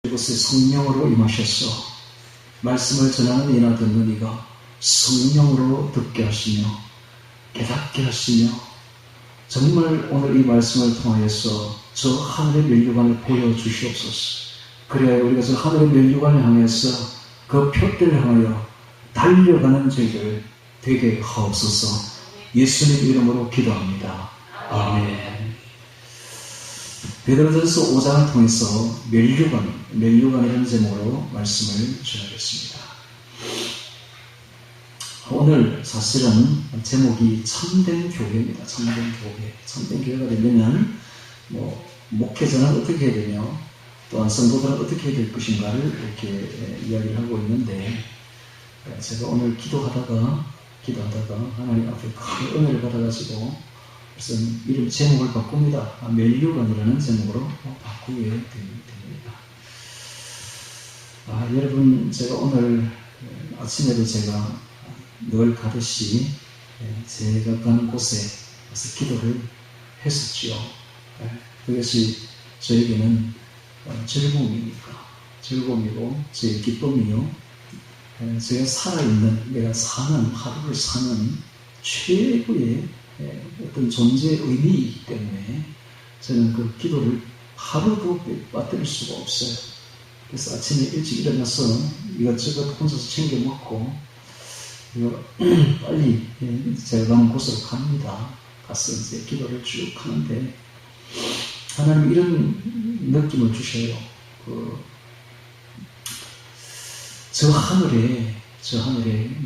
이곳에 성령으로 임하셔서 말씀을 전하는 이나 듣는 이가 성령으로 듣게 하시며 깨닫게 하시며 정말 오늘 이 말씀을 통하여서 저 하늘의 면류관을 보여주시옵소서. 그래야 우리가 저 하늘의 면류관을 향해서 그 표대를 향하여 달려가는 저희들 되게 하옵소서. 예수님 이름으로 기도합니다. 아멘. 베드로전서 5장을 통해서 면류관이라는 제목으로 말씀을 전하겠습니다. 오늘 사실은 제목이 참된 교회입니다. 참된 교회. 참된 교회가 되려면 목회자는 어떻게 해야 되며 또한 성도들은 어떻게 해야 될 것인가를 이렇게 이야기를 하고 있는데, 제가 오늘 기도하다가 하나님 앞에 큰 은혜를 받아가지고 그래서 이름 제목을 바꿉니다. 면류관이라는 제목으로 바꾸게 됩니다. 여러분, 제가 오늘 아침에도 제가 늘 가듯이 제가 가는 곳에 가서 기도를 했었지요. 그것이 저에게는 즐거움이고 저의 기쁨이요, 제가 살아있는, 내가 사는, 하루를 사는 최고의 어떤 존재의 의미이기 때문에 저는 그 기도를 하루도 빠뜨릴 수가 없어요. 그래서 아침에 일찍 일어나서 이것저것 혼자서 챙겨 먹고 빨리 제가 가는 곳으로 갑니다. 가서 이제 기도를 쭉 하는데 하나님 이런 느낌을 주셔요. 저 하늘에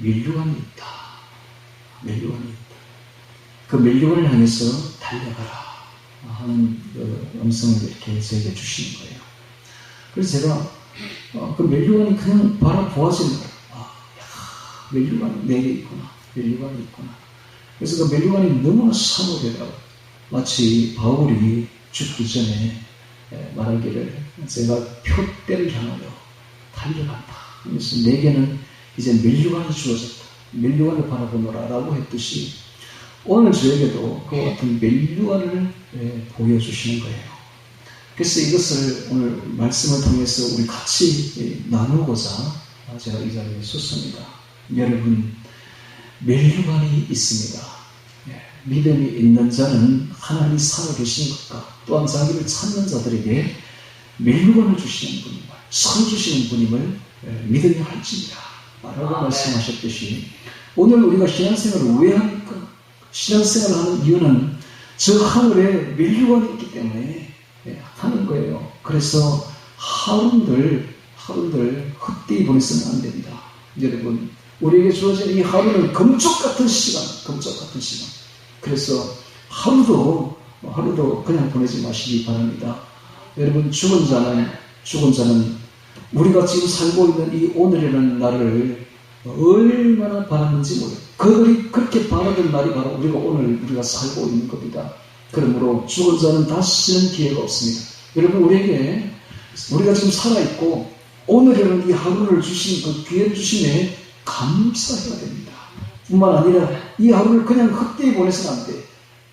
면류관이 있다. 그 면류관을 향해서 달려가라 하는 음성을 이렇게 저에게 주시는 거예요. 그래서 제가 그 면류관이 그냥 바라보아지는 거예요. 면류관이 내게 있구나. 그래서 그 면류관이 너무나 사모되더라고요. 마치 바울이 죽기 전에 말하기를 제가 표대를 향하여 달려간다. 그래서 내게는 이제 면류관이 주어졌다. 면류관을 바라보노라 라고 했듯이 오늘 저에게도 그 같은 면류관을 보여주시는 거예요. 그래서 이것을 오늘 말씀을 통해서 우리 같이 나누고자 제가 이 자리에 섰습니다. 여러분, 면류관이 있습니다. 믿음이 있는 자는 하나님이 살아계신 것과 또한 자기를 찾는 자들에게 면류관을 주시는 분임을, 선 주시는 분임을 믿으며 할지니라 라고 말씀하셨듯이 오늘 우리가 신앙생활을 왜 합니까? 신앙생활을 하는 이유는 저 하늘에 면류관이 있기 때문에 하는 거예요. 그래서 하루들 헛되이 보내서는 안 됩니다. 여러분, 우리에게 주어진 이 하루는 금쪽 같은 시간. 그래서 하루도 그냥 보내지 마시기 바랍니다. 여러분, 죽은 자는 우리가 지금 살고 있는 이 오늘이라는 날을 얼마나 바랐는지 몰라요. 그들이 그렇게 바라던 날이 바로 우리가 살고 있는 겁니다. 그러므로 죽은 자는 다시는 기회가 없습니다. 여러분, 우리가 지금 살아있고 오늘이라는 이 하루를 주신 그 기회를 주심에 감사해야 됩니다. 뿐만 아니라 이 하루를 그냥 헛되이 보내서는 안 돼.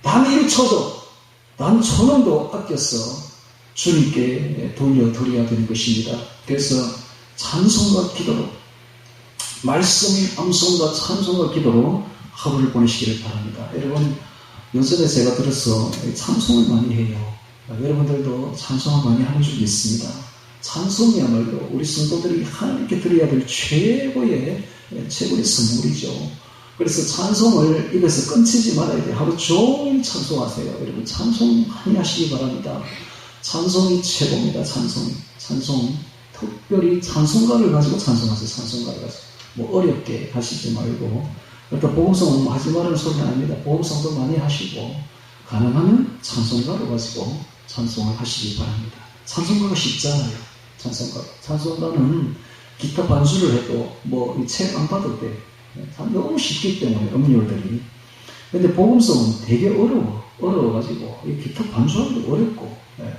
단 1초도, 단 1,000원도 아껴서 주님께 돌려드려야 되는 것입니다. 그래서 찬송과 기도로, 말씀의 암송과 찬송과 기도로 하루를 보내시기를 바랍니다. 여러분, 요즘에 제가 들어서 찬송을 많이 해요. 여러분들도 찬송을 많이 하는 적이 있습니다. 찬송이야말로 우리 성도들이 하나님께 드려야 될 최고의 선물이죠. 그래서 찬송을 입에서 끊치지 말아야 돼요. 하루 종일 찬송하세요. 여러분, 찬송 많이 하시기 바랍니다. 찬송이 최고입니다. 찬송. 특별히 찬송가를 가지고 찬송하세요. 어렵게 하시지 말고, 일단 복음성 하지 말라는 소리는 아닙니다. 복음성도 많이 하시고, 가능하면 찬송가를 가지고 찬송을 하시기 바랍니다. 찬송가가 쉽잖아요. 찬송가는 기타 반주를 해도 책 안 받을 때 너무 쉽기 때문에 음률들이. 근데 복음성은 되게 어려워가지고 기타 반주하기도 어렵고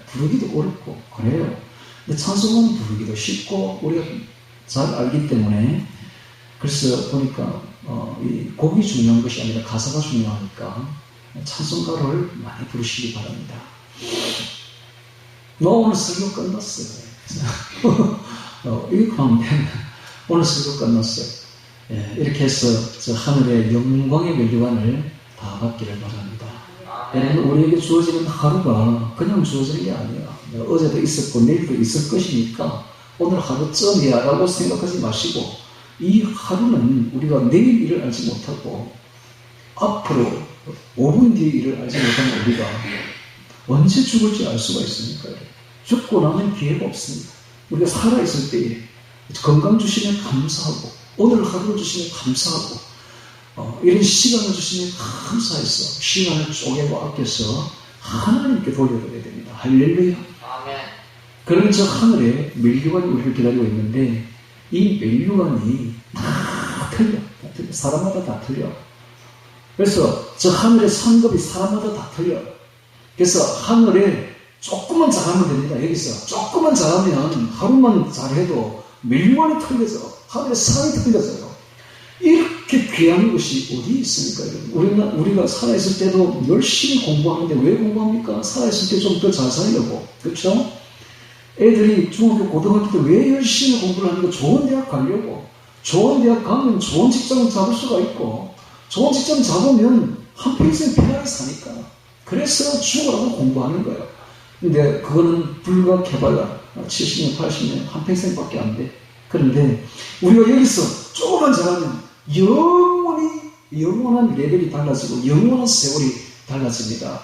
부르기도 어렵고 그래요. 근데 찬송은 부르기도 쉽고 우리가 잘 알기 때문에, 그래서 보니까 이 곡이 중요한 것이 아니라 가사가 중요하니까 찬송가를 많이 부르시기 바랍니다. 오늘 설교 끝났어요. 이거 하면 되면 오늘 설교 끝났어요. 예, 이렇게 해서 저 하늘의 영광의 멸류관을 다 받기를 바랍니다. 여러분, 우리에게 주어지는 하루가 그냥 주어지는 게 아니야. 어제도 있었고 내일도 있을 것이니까 오늘 하루쯤이야 라고 생각하지 마시고, 이 하루는 우리가 내일 일을 알지 못하고 앞으로 5분 뒤에 일을 알지 못하는 우리가 언제 죽을지 알 수가 있습니까? 죽고 나면 기회가 없습니다. 우리가 살아있을 때에 건강 주시면 감사하고, 오늘 하루를 주시면 감사하고, 이런 시간을 주시면 감사해서 시간을 쪼개고 아껴서 하나님께 돌려드려야 됩니다. 할렐루야. 아멘. 그러면 저 하늘에 멸류관이 우리를 기다리고 있는데, 이 멸류관이 다 틀려. 사람마다 다 틀려. 그래서 저 하늘의 상급이 사람마다 다 틀려. 그래서 하늘에 조금만 잘하면 됩니다. 여기서 조금만 잘하면 하루만 잘해도 멸류관이 틀려져. 하늘의 상이 틀려져요. 이렇게 귀한 것이 어디 있습니까? 우리가 살아있을 때도 열심히 공부하는데 왜 공부합니까? 살아있을 때 좀 더 잘 살려고. 그렇죠? 애들이 중학교, 고등학교 때 왜 열심히 공부를 하는가? 좋은 대학 가려고. 좋은 대학 가면 좋은 직장을 잡을 수가 있고, 좋은 직장 잡으면 한평생 편하게 사니까. 그래서 죽으라고 공부하는 거예요. 근데 그거는 불과 개발라 70년, 80년, 한평생밖에 안 돼. 그런데 우리가 여기서 조금만 잘하면 영원한 레벨이 달라지고 영원한 세월이 달라집니다.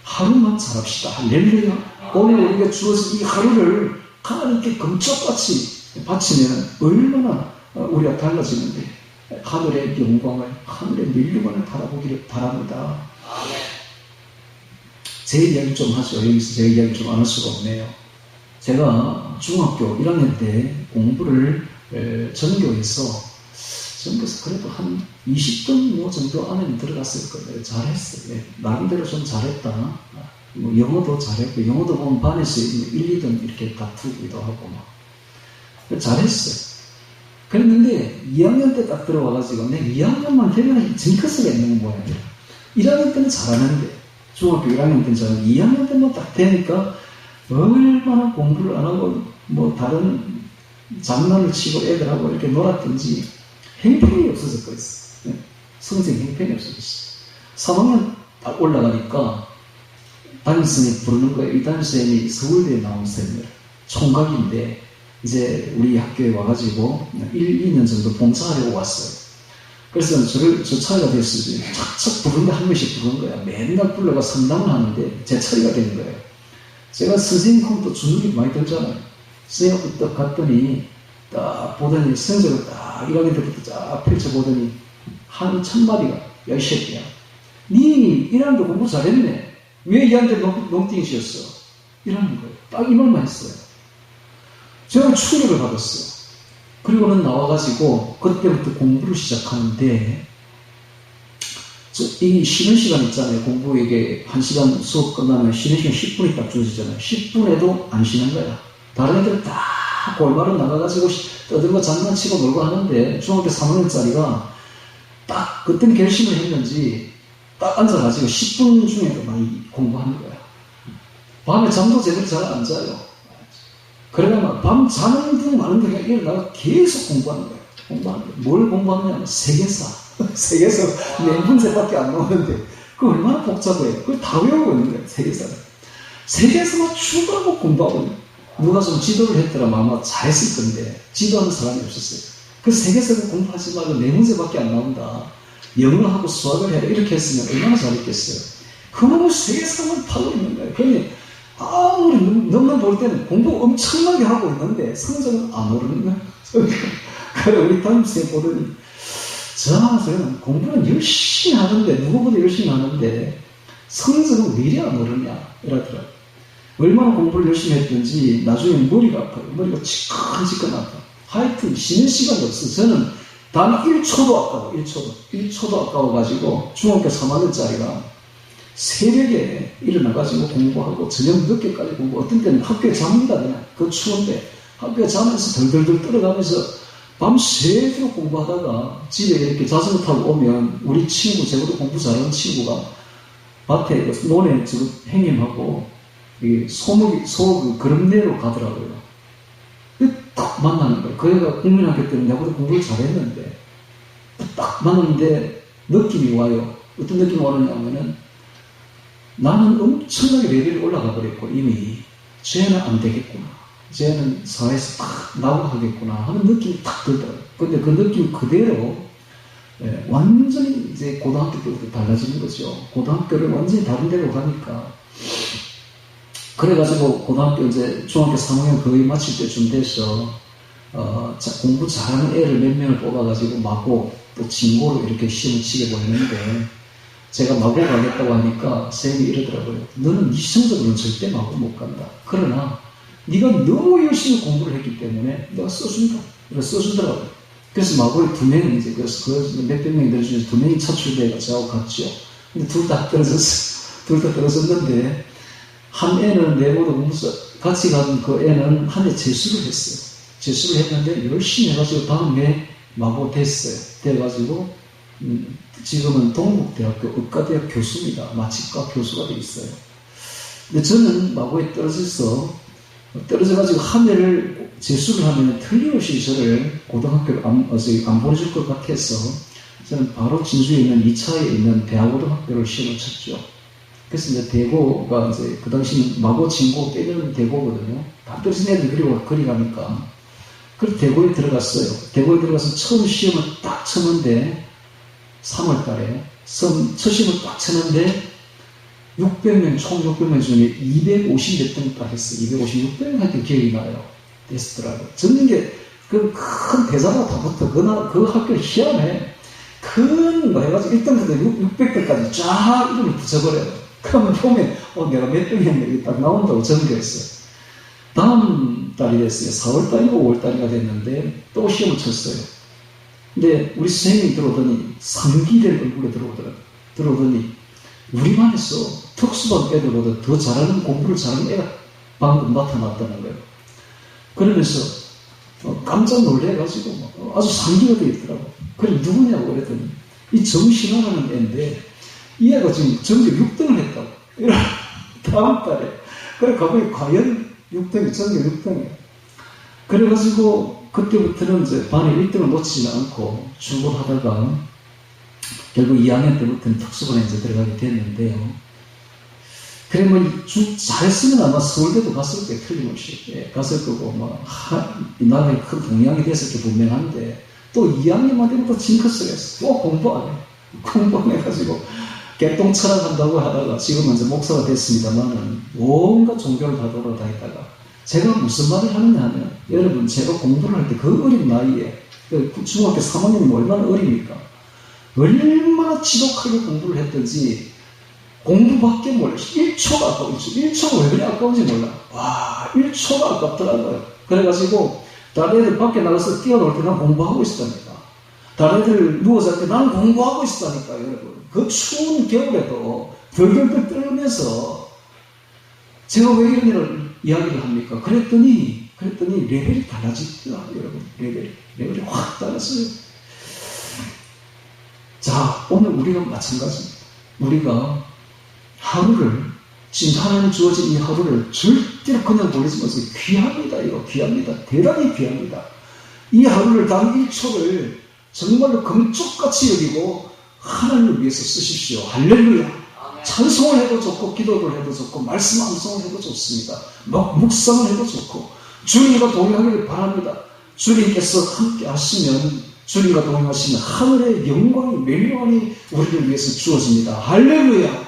하루만 잘합시다. 할렐루야. 오늘 우리가 주어진 이 하루를 하나님께 금쪽같이 바치면 얼마나 우리가 달라지는데, 하늘의 영광을, 하늘의 멸류관을 바라보기를 바랍니다. 제 이야기 좀 하죠. 여기서 제 이야기 좀 안 할 수가 없네요. 제가 중학교 1학년 때 공부를 전교에서 그래도 한 20등 정도 안에 들어갔을 거예요. 잘했어요. 네. 나름대로 좀 잘했다. 뭐 영어도 잘했고, 영어도 보면 반에서 1, 2등 이렇게 다투기도 하고 막. 잘했어요. 그랬는데 2학년 때 딱 들어와가지고 내 2학년만 되면 징크스가 있는 모양이에요. 1학년 때는 잘하는데, 중학교 1학년 때는 잘하는데 2학년 때만 딱 되니까 얼마나 공부를 안 하고 뭐 다른 장난을 치고 애들하고 이렇게 놀았든지 행편이 없어졌고 있어. 성적 행편이 없어졌어. 3학년 딱 올라가니까 담임선생님이 부르는 거예요. 이 담임선생님이 서울대에 나온 선생님이에요. 총각인데 이제 우리 학교에 와가지고 1, 2년 정도 봉사하려고 왔어요. 그래서 저 차례가 됐어요. 착착 부르는데 한 명씩 부르는 거야. 맨날 불러가 상담을 하는데 제 차례가 되는 거예요. 제가 선생님 하면 또 주눅이 많이 들잖아요. 선생님한테 딱 갔더니 딱 보더니 성적을 딱 1학년 때부터 쫙 펼쳐보더니 한 1000마디가, 야 이 새끼야, 니 1학년 때 공부 잘했네. 왜 2학년 때 농띵이셨어? 이러는 거예요. 딱 이 말만 했어요. 제가 충격을 받았어요. 그리고는 나와가지고 그때부터 공부를 시작하는데, 이 쉬는 시간 있잖아요. 공부 이게 1시간 수업 끝나면 쉬는 시간 10분이 딱 주어지잖아요. 10분에도 안 쉬는 거야. 다른 애들은 다 골마로 나가가지고 떠들고 장난치고 놀고 하는데, 중학교 3학년짜리가 딱 그때는 결심을 했는지 딱 앉아가지고 10분 중에도 많이 공부하는 거야. 밤에 잠도 제대로 잘 안 자요. 그러면 밤 자는 등 많은 데가 일어나가 계속 공부하는 거예요. 공부하는 거예요. 뭘 공부하느냐면 세계사. 세계사 4문제밖에 안 나오는데 그거 얼마나 복잡해요. 그걸 다 외우고 있는 거예요. 세계사를. 세계사만 추가하고 공부하고 있는 거예요. 누가 좀 지도를 했더라면 아마 잘했을 건데 지도하는 사람이 없었어요. 그 세계사를 공부하지 말고 4문제밖에 안 나온다. 영어하고 수학을 해라. 이렇게 했으면 얼마나 잘했겠어요. 그거는 세계사만 파고 있는 거예요. 그러니 아무리 너만 볼 때는 공부 엄청나게 하고 있는데 성적은 안 오르는 거예요. 그래 우리 담임선생님 보더니 저는 공부는 열심히 하는데, 누구보다 열심히 하는데 성적은 왜 이리 안 오르냐 이러더라고요. 얼마나 공부를 열심히 했든지 나중에 머리가 아파요. 머리가 지끈지끈 아파. 하여튼 쉬는 시간이 없어요. 저는 단 1초도 아까워. 1초도 아까워가지고 중학교 3학년짜리가 새벽에 일어나가지고 공부하고 저녁 늦게까지 공부, 어떤 때는 학교에 잡니다. 그냥 그 추운데 학교에 자면서 덜덜덜 떨어가면서 밤새도록 공부하다가 집에 이렇게 자전거 타고 오면 우리 친구, 저보다 공부 잘하는 친구가 밭에 논에 지금 행님하고 소그 그름내로 가더라고요. 딱 만나는 거예요. 그 애가 국민학교 때문에 나보다 공부를 잘했는데 딱 만났는데 느낌이 와요. 어떤 느낌이 오느냐면은 나는 엄청나게 레벨이 올라가 버렸고 이미 쟤는 안 되겠구나. 쟤는 사회에서 딱 나오겠구나 하는 느낌이 딱 들더라고요. 근데 그 느낌 그대로 완전히 이제 고등학교 때부터 달라지는 거죠. 고등학교를 완전히 다른 데로 가니까. 그래가지고 고등학교 이제 중학교 3학년 거의 마칠 때쯤 돼서 공부 잘하는 애를 몇 명을 뽑아가지고 마고 또 진고로 이렇게 시험을 치게 보냈는데 제가 마고 가겠다고 하니까 쌤이 이러더라고요. 너는 네 성적으로는 절대 마고 못 간다. 그러나 네가 너무 열심히 공부를 했기 때문에 내가 써준다. 그래서 써주더라고요. 그래서 마고에 2명이 이제 그래서 몇백 명들 중에서 2명이 차출돼가 저하고 갔죠. 근데 둘 다 떨어졌어. 둘 다 떨어졌는데 한 애는 내보다 같이 간 그 애는 한 해 재수를 했어요. 재수를 했는데 열심히 해가지고 다음에 마고 됐어요. 돼가지고 지금은 동국대학교 의과대학 교수입니다. 마취과 교수가 돼 있어요. 근데 저는 마고에 떨어져가지고 한 해를 재수를 하면 틀림없이 저를 고등학교를 안 보내줄 것 같아서 저는 바로 진주에 있는 2차에 있는 대학고등학교를 시험을 쳤죠. 그래서 이제 대고가 이제 그 당시 마고 진고 빼는 대고거든요. 다 떨어진 애들 그리고 거리 가니까. 그래서 대고에 들어갔어요. 대고에 들어가서 처음 시험을 딱 쳤는데 3월 달에 첫 시험을 딱 쳤는데 600명, 총 600명 중에 250몇 등 딱 했어요. 250, 600명 기억이 나요. 됐더라고요. 전국에 그 큰 대사가 다 붙어. 그 학교 희한해. 큰 거 해가지고 1등부터 600등까지 쫙 이름을 붙여버려요. 그러면 보면 내가 몇 등 했네 이게 딱 나온다고 전교했어요. 다음 달이 됐어요. 4월 달이고 5월 달이가 됐는데 또 시험을 쳤어요. 근데 우리 선생님이 들어오더니 상기된 얼굴에 들어오더니 우리 반에서 특수반 애들보다 더 잘하는 공부를 잘하는 애가 방금 나타났다는 거예요. 그러면서 깜짝 놀래가지고 아주 상기가 되어 있더라고요. 그래 누구냐고 그랬더니 이 정신화라는 애인데 이 애가 지금 전교 6등을 했다고. 다음 달에. 그래 가보니 과연 6등이 전교 6등이에요. 그래가지고 그때부터는 이제 반에 1등을 놓치지는 않고 출근하다가 결국 2학년 때부터는 특수반에 이제 들어가게 됐는데요. 그래 뭐 잘했으면 아마 서울대도 갔을 때 틀림없이 갔을 거고 이 나라에 큰 동향이 됐을 게 분명한데 또 2학년만 되면 또 징크스를 했어. 또 공부 안 해. 공부 안 해가지고 개똥 철학한다고 하다가 지금은 이제 목사가 됐습니다만은 온갖 종교를 다 돌아다니다가 제가 무슨 말을 하느냐 하면 여러분 제가 공부를 할 때 그 어린 나이에 중학교 3학년이면 얼마나 어립니까? 얼마나 지독하게 공부를 했든지 공부밖에 몰라. 1초가 아까워. 1초가 왜 그래 아까운지 몰라. 와 1초가 아깝더라고요. 그래가지고 다른 애들 밖에 나가서 뛰어놀 때 난 공부하고 있었다니까. 다른 애들 누워서 할 때 나는 공부하고 있었다니까 여러분. 그 추운 겨울에도 덜덜덜 떨면서 제가 왜 이런 이야기를 합니까? 그랬더니 레벨이 달라집니다 여러분. 레벨이 확 달랐어요. 자 오늘 우리가 마찬가지입니다. 우리가 하루를 지금 하나님 주어진 이 하루를 절대로 그냥 보내지 마세요. 귀합니다. 이거 귀합니다. 대단히 귀합니다. 이 하루를 단 1초를 정말로 금쪽같이 여기고 하나님을 위해서 쓰십시오. 할렐루야. 찬송을 해도 좋고 기도를 해도 좋고 말씀 암송을 해도 좋습니다. 묵상을 해도 좋고 주님과 동행하기를 바랍니다. 주님께서 함께 하시면 주님과 동행하시면 하늘의 영광이 멸망이 우리를 위해서 주어집니다. 할렐루야.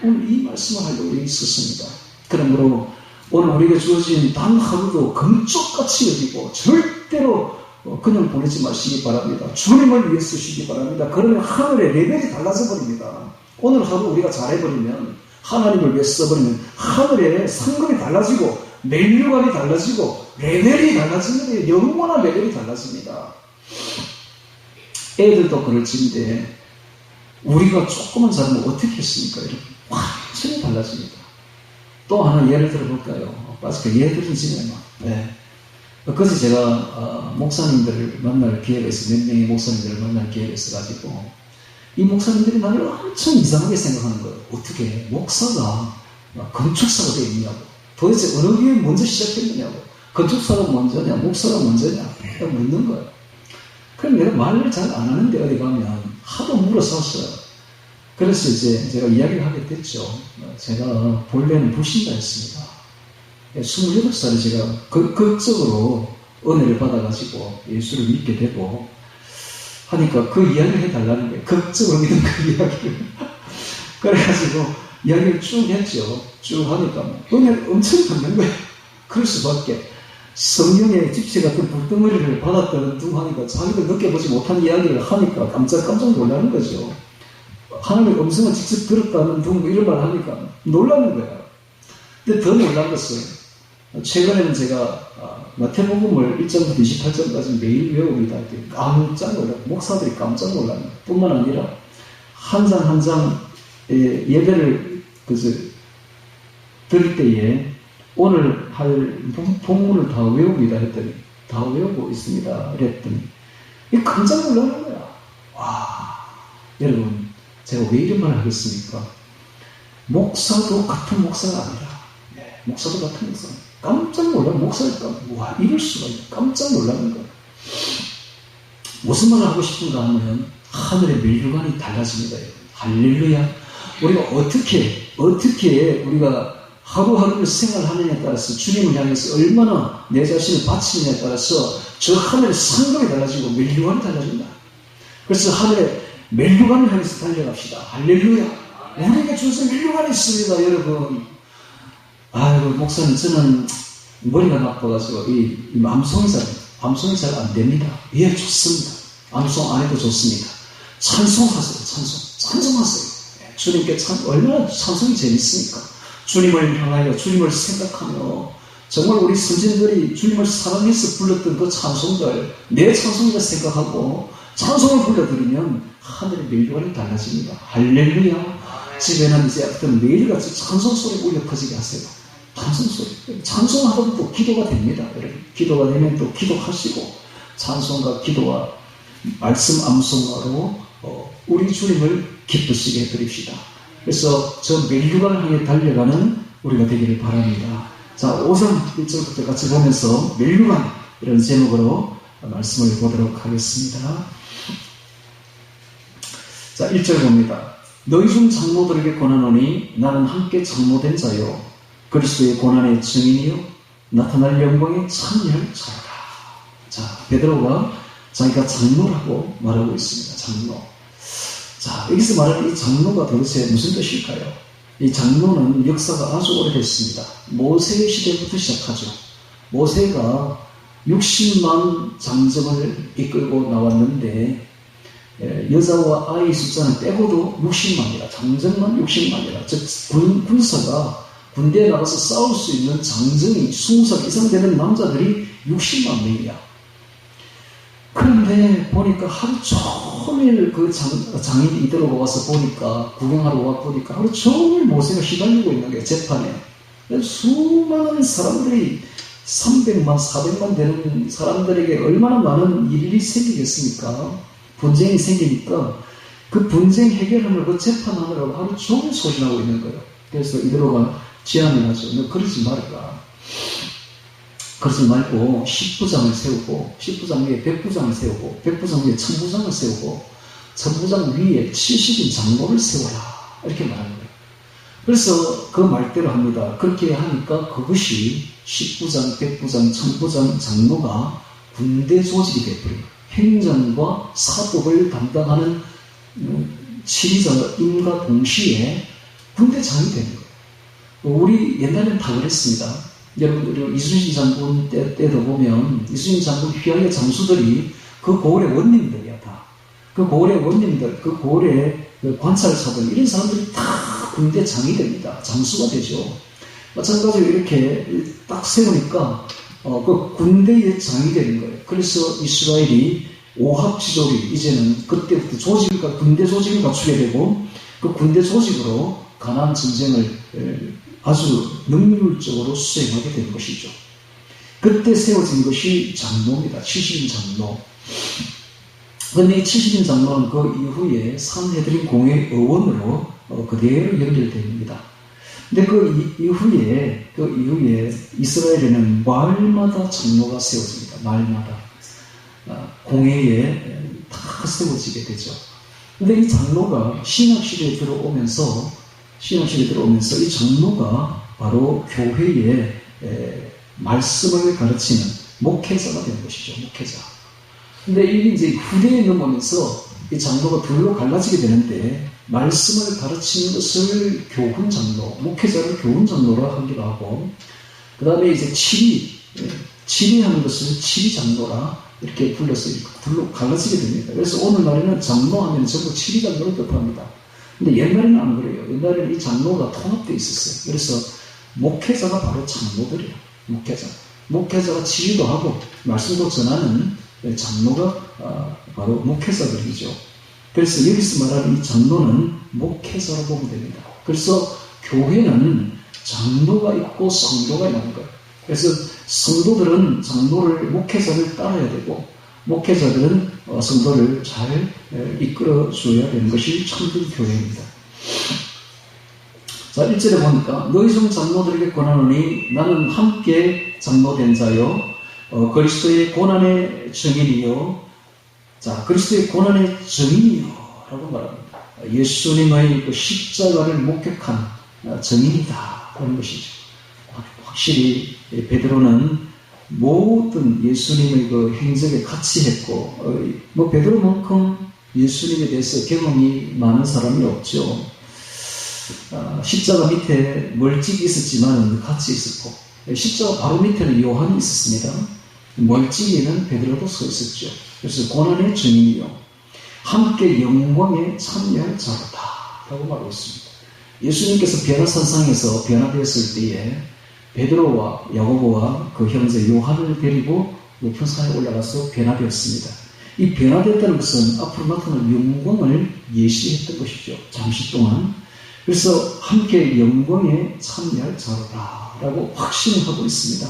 오늘 이 말씀을 하려고 여기 있었습니다. 그러므로 오늘 우리에게 주어진 단 하루도 금쪽같이 여기고 절대로 그냥 보내지 마시기 바랍니다. 주님을 위해 쓰시기 바랍니다. 그러면 하늘의 레벨이 달라져 버립니다. 오늘 하루 우리가 잘해버리면 하나님을 위해 써버리면 하늘의 상급이 달라지고 멜류관이 달라지고 레벨이 달라집니다. 영원한 레벨이 달라집니다. 애들도 그럴지인데 우리가 조금만 잘하면 어떻게 했습니까? 여러분? 완전히 달라집니다. 또 하나 예를 들어볼까요? 예들은 지금 그것이 제가 목사님들을 만날 기회가 있어요. 몇 명의 목사님들을 만날 기회가 있어가지고 이 목사님들이 나를 엄청 이상하게 생각하는 거예요. 어떻게 목사가 건축사가 되어 있냐고, 도대체 어느 교회 먼저 시작했느냐고, 건축사가 먼저냐, 목사가 먼저냐, 묻는 거예요. 그럼 내가 말을 잘 안 하는데 어디 가면 하도 물어서서 그래서 이제 제가 이야기를 하게 됐죠. 제가 본래는 불신자였습니다. 28살에 제가 극적으로 은혜를 받아가지고 예수를 믿게 되고 하니까 그 이야기를 해달라는 거예요. 극적으로 믿은 그 이야기를. 그래가지고 이야기를 쭉 했죠. 쭉 하니까 은혜를 엄청 받는 거예요. 그럴 수밖에. 성령의 집시 같은 불덩어리를 받았다는 둥 하니까 자기도 느껴보지 못한 이야기를 하니까 깜짝 놀라는 거죠. 하나님의 음성을 직접 들었다는 둥 이런 말을 하니까 놀라는 거예요. 근데 더 놀란 것은 최근에는 제가 마태복음을 1장부터 28장까지 매일 외웁니다. 깜짝 놀라요. 목사들이 깜짝 놀라요. 뿐만 아니라 한 장 한 장 예배를 드릴 때에 오늘 할 본문을 다 외웁니다 했더니 다 외우고 있습니다 그랬더니 이 깜짝 놀라는 거야. 와, 여러분 제가 왜 이런 말을 하겠습니까? 목사도 같은 목사가 아니라 목사도 같은 목사. 깜짝 놀라 목사니까 와 이럴 수가 있나. 깜짝 놀라는 거야. 무슨 말을 하고 싶은가 하면 하늘의 멸류관이 달라집니다. 할렐루야. 우리가 어떻게 우리가 하루하루를 생활하느냐에 따라서 주님을 향해서 얼마나 내 자신을 바치느냐에 따라서 저 하늘의 상급이 달라지고 멸류관이 달라진다. 그래서 하늘의 멸류관을 향해서 달려갑시다. 할렐루야. 우리에게 주신 멸류관이 있습니다, 여러분. 아이고, 목사님, 저는 머리가 나빠가지고 이 암송이 잘 안 됩니다. 예, 좋습니다. 암송 안 해도 좋습니다. 찬송하세요, 찬송하세요. 주님께 얼마나 찬송이 재밌습니까? 주님을 향하여 주님을 생각하며 정말 우리 선진들이 주님을 사랑해서 불렀던 그 찬송들 내 찬송이라 생각하고 찬송을 불러드리면 하늘의 멸류관이 달라집니다. 할렐루야. 집에는 이제 어떤 매일같이 찬송 소리 울려 퍼지게 하세요. 찬송 소리. 찬송하면 또 기도가 됩니다. 여러분. 기도가 되면 또 기도하시고 찬송과 기도와 말씀 암송으로 우리 주님을 기쁘시게 해드립시다. 그래서 저 멸류관을 향해 달려가는 우리가 되기를 바랍니다. 자, 5장 1절부터 같이 보면서 멸류관 이런 제목으로 말씀을 보도록 하겠습니다. 자, 1절 봅니다. 너희 중 장로들에게 권하노니 나는 함께 장로된 자요 그리스도의 고난의 증인이요 나타날 영광의 참여할 자라. 자, 베드로가 자기가 장로라고 말하고 있습니다. 장로. 자, 여기서 말하는 이 장로가 도대체 무슨 뜻일까요? 이 장로는 역사가 아주 오래됐습니다. 모세 시대부터 시작하죠. 모세가 60만 장정을 이끌고 나왔는데 여자와 아이 숫자는 빼고도 60만이라 장정만 60만이라 즉 군사가 군대에 나가서 싸울 수 있는 장정이 20살 이상 되는 남자들이 60만 명이야. 그런데 보니까 하루 종일 그 장인이 이대로 와서 보니까 구경하러 와 보니까 하루 종일 모세가 휘달리고 있는 게 재판에 수많은 사람들이 300만 400만 되는 사람들에게 얼마나 많은 일이 생기겠습니까? 분쟁이 생기니까 그 분쟁 해결함을 그 재판하느라고 하루 종일 소진하고 있는 거예요. 그래서 이대로가 제안을 하죠. 너 그러지 말아라. 그러지 말고 10부장을 세우고 10부장 위에 100부장을 세우고 100부장 위에 1000부장을 세우고 1000부장 위에 70인 장로를 세워라. 이렇게 말하는 거예요. 그래서 그 말대로 합니다. 그렇게 하니까 그것이 10부장, 100부장, 1000부장 장로가 군대 조직이 되어버린 거예요. 행정과 사법을 담당하는 지휘자임과 동시에 군대장이 되는 거예요. 우리 옛날에는 다 그랬습니다. 여러분들 이순신 장군 때도 보면 이순신 장군 휘하의 장수들이 그 고을의 원님들이야 다. 그 고을의 원님들, 그 고을의 관찰사들 이런 사람들이 다 군대장이 됩니다. 장수가 되죠. 마찬가지로 이렇게 딱 세우니까 그 군대의 장이 되는 거예요. 그래서 이스라엘이 오합지졸이 이제는 그때부터 조직을 군대 조직을 갖추게 되고 그 군대 조직으로 가나안 전쟁을 아주 능률적으로 수행하게 된 것이죠. 그때 세워진 것이 장로입니다. 70인 장로. 그런데 이 70인 장로는 그 이후에 산헤드린 공회 의원으로 그대로 연결됩니다. 근데 그 이후에 이스라엘에는 마을마다 장로가 세워집니다. 마을마다. 공회에 다 세워지게 되죠. 근데 이 장로가 신학시대에 들어오면서 이 장로가 바로 교회에 말씀을 가르치는 목회자가 되는 것이죠. 목회자. 근데 이게 이제 후대에 넘어오면서 이 장로가 둘로 갈라지게 되는데, 말씀을 가르치는 것을 교훈 장로, 목회자를 교훈 장로로 하기도 하고, 그 다음에 이제 치리하는 것을 치리 장로라 이렇게 불러서 이렇게 둘로 갈라지게 됩니다. 그래서 오늘날에는 장로하면 전부 치리 장로를 뜻합니다. 근데 옛날에는 안 그래요. 옛날에는 이 장로가 통합되어 있었어요. 그래서 목회자가 바로 장로들이에요. 목회자가 치리도 하고 말씀도 전하는 장로가 바로 목회자들이죠. 그래서 여기서 말하는 이 장로는 목회자로 보면 됩니다. 그래서 교회는 장로가 있고 성도가 있는 거예요. 그래서 성도들은 장로를, 목회자를 따라야 되고, 목회자들은 성도를 잘 이끌어 줘야 되는 것이 참된 교회입니다. 자, 1절에 보니까 너희 중 장로들에게 권하노니 나는 함께 장로된 자요 그리스도의 고난의 증인이요. 자, 그리스도의 고난의 증인이요 라고 말합니다. 예수님의 그 십자가를 목격한 증인이다 라는 것이죠. 확실히 베드로는 모든 예수님의 그 행적에 같이 했고, 베드로만큼 예수님에 대해서 경험이 많은 사람이 없죠. 십자가 밑에 멀찍이 있었지만 같이 있었고, 십자가 바로 밑에는 요한이 있었습니다. 멀찍이는 베드로도 서 있었죠. 그래서 고난의 증인이요 함께 영광에 참여할 자로다 라고 말하고 있습니다. 예수님께서 변화산상에서 변화되었을 때에 베드로와 야고보와 그 형제 요한을 데리고 높은 산에 올라가서 변화되었습니다. 이 변화됐다는 것은 앞으로 나타날 영광을 예시했던 것이죠. 잠시 동안. 그래서 함께 영광에 참여할 자로다 라고 확신하고 있습니다.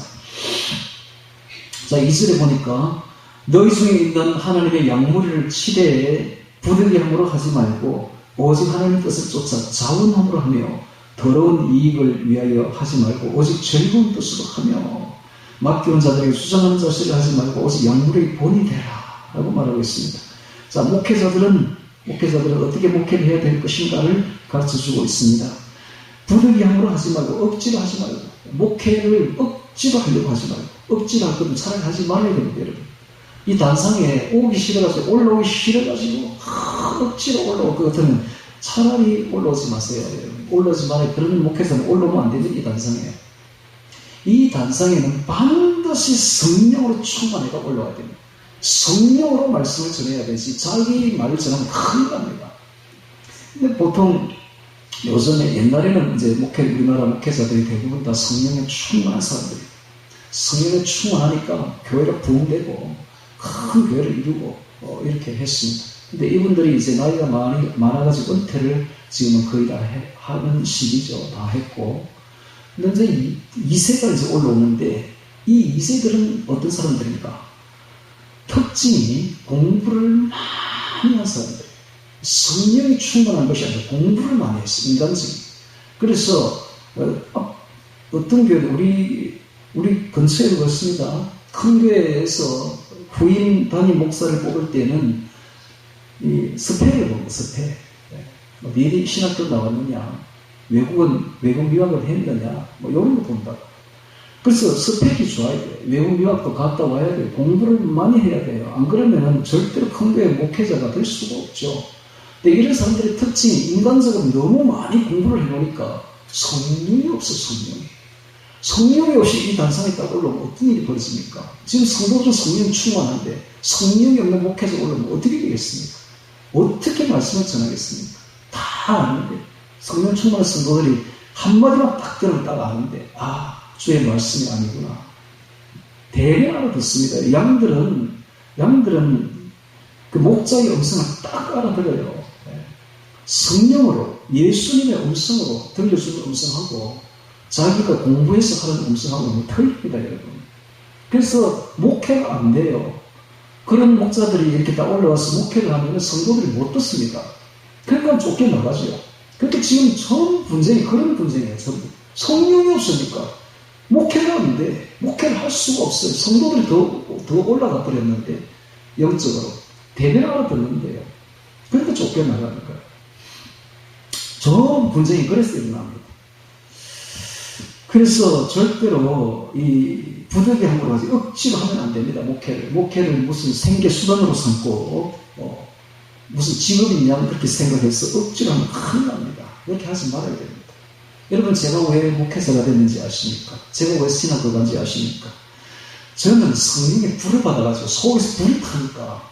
자, 2절에 보니까 너희 중에 있는 하나님의 양무리를 치되 부득이함으로 하지 말고 오직 하나님의 뜻을 쫓아 자원함으로 하며 더러운 이익을 위하여 하지 말고 오직 즐거운 뜻으로 하며 맡겨온 자들에게 수상하는 자식을 하지 말고 오직 양무리의 본이 되라 라고 말하고 있습니다. 자, 목회자들은 어떻게 목회를 해야 될 것인가를 가르쳐주고 있습니다. 부득이함으로 하지 말고 억지로 하지 말고, 목회를 억지로 하려고 하지 말고, 억지로 할 거면 차라리 하지 말아야 됩니다. 여러분, 이 단상에 오기 싫어가지고 올라오기 싫어가지고 억지로 올라올 것 같으면 차라리 올라오지 마세요. 여러분, 올라오지 말아요. 그런 목회자는 올라오면 안 됩니다. 이 단상에. 이 단상에는 반드시 성령으로 충만해가 올라와야 됩니다. 성령으로 말씀을 전해야 되지 자기 말을 전하면 큰일 납니다. 근데 보통 요즘에, 옛날에는 이제 우리나라 목회자들이 대부분 다 성령에 충만한 사람들이에요. 성령에 충만하니까 교회가 부흥되고 큰 교회를 이루고 이렇게 했습니다. 근데 이분들이 이제 나이가 많아가지고 은퇴를 지금은 거의 다 하는 시기죠. 다 했고. 근데 이제 2세가 이제 올라오는데, 이 2세들은 어떤 사람들입니까? 특징이 공부를 많이 한 사람들. 성령이 충만한 것이 아니라 공부를 많이 했어요. 인간적인. 그래서 어떤 교회는 우리 근처에도 그렇습니다. 큰 교회에서 후임 단임 목사를 뽑을 때는 이 스펙을 봅니다. 스펙. 미리 신학교 나왔느냐, 외국 유학을 했느냐, 이런 거 본다. 그래서 스펙이 좋아야 돼요. 외국 유학도 갔다 와야 돼요. 공부를 많이 해야 돼요. 안 그러면 절대로 큰 교회 목회자가 될 수가 없죠. 근데 이런 사람들의 특징이 인간적으로 너무 많이 공부를 해놓으니까 성령이 없어. 성령이 없이 이 단상에 딱 올라오면 어떤 일이 벌어집니까? 지금 성도들은 성령 충만한데 성령이 없는 목회자 올라오면 어떻게 되겠습니까? 어떻게 말씀을 전하겠습니까? 다 아는데, 성령 충만한 성도들이 한마디만 딱 들으면 딱 아는데, 주의 말씀이 아니구나. 대개 알아듣습니다. 양들은 그 목자의 음성을 딱 알아들어요. 성령으로, 예수님의 음성으로 들려주는 음성하고 자기가 공부해서 하는 음성하고는 틀립니다, 여러분. 그래서 목회가 안 돼요. 그런 목자들이 이렇게 다 올라와서 목회를 하면 성도들이 못 듣습니다. 그러니까 쫓겨나가죠. 근데 지금 전 분쟁이 그런 분쟁이에요. 전부. 성령이 없으니까. 목회를 하는데, 목회를 할 수가 없어요. 성도들이 더 올라가 버렸는데, 영적으로. 대변을 알아듣는데요. 그러니까 쫓겨나가는 거예요. 전 분쟁이 그래서 일어납니다. 그래서 절대로 이 부득이함으로 하지 억지로 하면 안 됩니다. 목회를 무슨 생계수단으로 삼고 무슨 직업이냐 그렇게 생각해서 억지로 하면 큰일 납니다. 그렇게 하지 말아야 됩니다. 여러분 제가 왜 목회자가 됐는지 아십니까? 제가 왜 신학교 간지 아십니까? 저는 성령의 불을 받아가지고 속에서 불이 타니까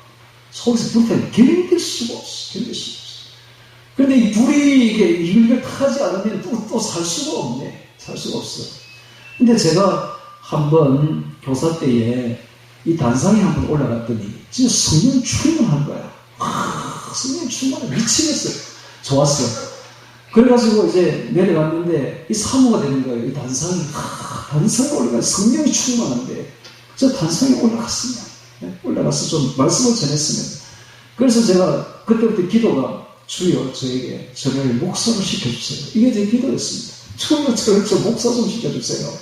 견딜 수가 없어. 그런데 이 불이 이걸 타지 않으면 또 살 수가 없네. 살 수가 없어. 근데 제가 한번 교사 때에 이 단상에 한번 올라갔더니 진짜 성령 충만한 거야. 성령 충만해. 미치겠어요. 좋았어. 그래가지고 이제 내려갔는데 이 사모가 되는 거예요. 이 단상에 올라가 성령이 충만한데 저 단상에 올라갔으면 올라가서 좀 말씀을 전했으면. 그래서 제가 그때부터 기도가 주여 저를 목사로 시켜주세요. 이게 제 기도였습니다. 주여 저 목사 좀 시켜주세요.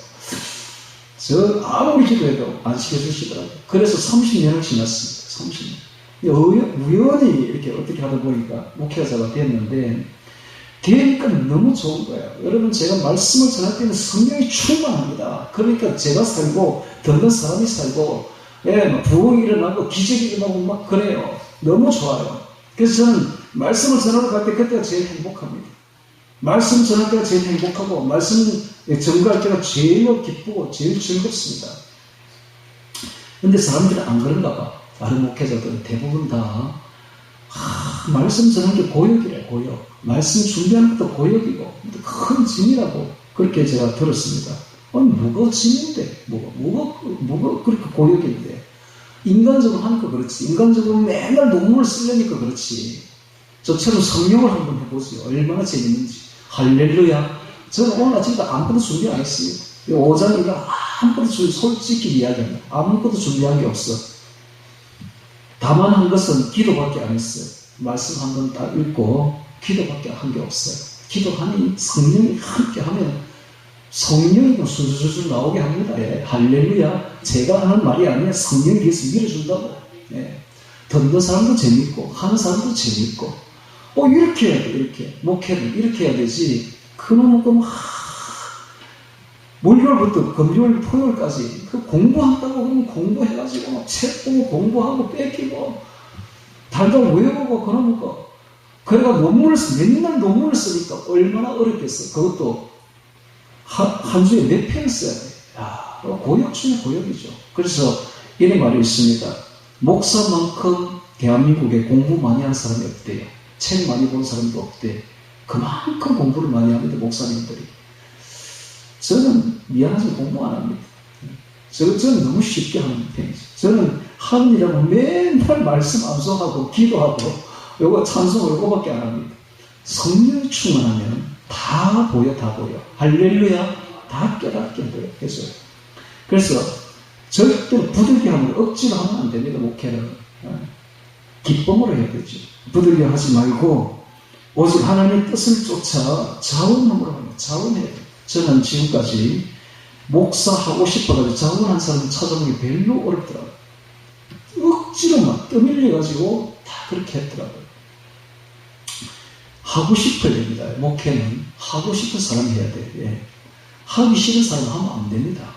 저 아무리 기도해도 안 시켜주시더라고요. 그래서 30년을 지났습니다. 30년. 우연히 이렇게 어떻게 하다 보니까 목회자가 됐는데 되니까 너무 좋은 거예요. 여러분 제가 말씀을 전할 때는 성령이 충만합니다. 그러니까 제가 살고 듣는 사람이 살고 부흥이 일어나고 기적이 일어나고 막 그래요. 너무 좋아요. 그래서 저는 말씀을 전하러 갈 때 그때가 제일 행복합니다. 말씀 전할 때가 제일 행복하고 말씀 전가할 때가 제일 기쁘고 제일 즐겁습니다. 근데 사람들은 안 그런가 봐. 다른 목회자들은 대부분 다 말씀 전하는 게 고역이래. 고역. 말씀 준비하는 것도 고역이고 큰 짐이라고 그렇게 제가 들었습니다. 아니 뭐가 짐인데 뭐가 그렇게 고역인데 인간적으로 하니까 그렇지. 인간적으로 맨날 논문을 쓰려니까 그렇지. 저처럼 성령을 한번 해보세요. 얼마나 재밌는지. 할렐루야. 저는 오늘 아침부터 아무것도 준비 안 했어요. 5장이가 아무것도 솔직히 이야기합니다. 아무것도 준비한 게 없어. 다만 한 것은 기도밖에 안 했어요. 말씀 한 번 딱 읽고 기도밖에 한 게 없어요. 기도하니 성령이 함께 하면 성령이 술술술 나오게 합니다. 할렐루야. 제가 하는 말이 아니라 성령이 뒤에서 밀어준다고. 듣는 사람도 재밌고 하는 사람도 재밌고 이렇게 해야 돼. 이렇게 목회를 이렇게 해야 되지. 그놈은 월요일부터 금요일 토요일까지 공부한다고 그러면 공부해가지고 책 보고 공부하고 뺏기고 달달 외우고 그러는 거. 그래가 맨날 논문을 쓰니까 얼마나 어렵겠어. 그것도 한 주에 몇 편을 써야 돼. 고역 중에 고역이죠. 그래서 이런 말이 있습니다. 목사만큼 대한민국에 공부 많이 하는 사람이 없대요. 책 많이 본 사람도 없대. 그만큼 공부를 많이 합니다. 목사님들이. 저는 미안하지만 공부 안 합니다. 저는 너무 쉽게 하는 편이죠. 저는 하는 일하면 맨날 말씀 암송하고 기도하고 요거 찬송을 요거밖에 안 합니다. 성령이 충만하면 다 보여. 할렐루야. 다 깨닫게 해줘요. 그래서 절대로 부득이함을 억지로 하면 안 됩니다. 목회는 기쁨으로 해야 되죠. 부득이함 하지 말고 오직 하나님의 뜻을 쫓아 자원함으로 합니다. 자원해야 돼요. 저는 지금까지 목사하고 싶어가지고 자원한 사람을 찾아보기 별로 어렵더라고요. 억지로 막 떠밀려가지고 다 그렇게 했더라고요. 하고 싶어야 됩니다. 목회는 하고 싶은 사람이 해야 돼요. 하기 싫은 사람은 하면 안 됩니다.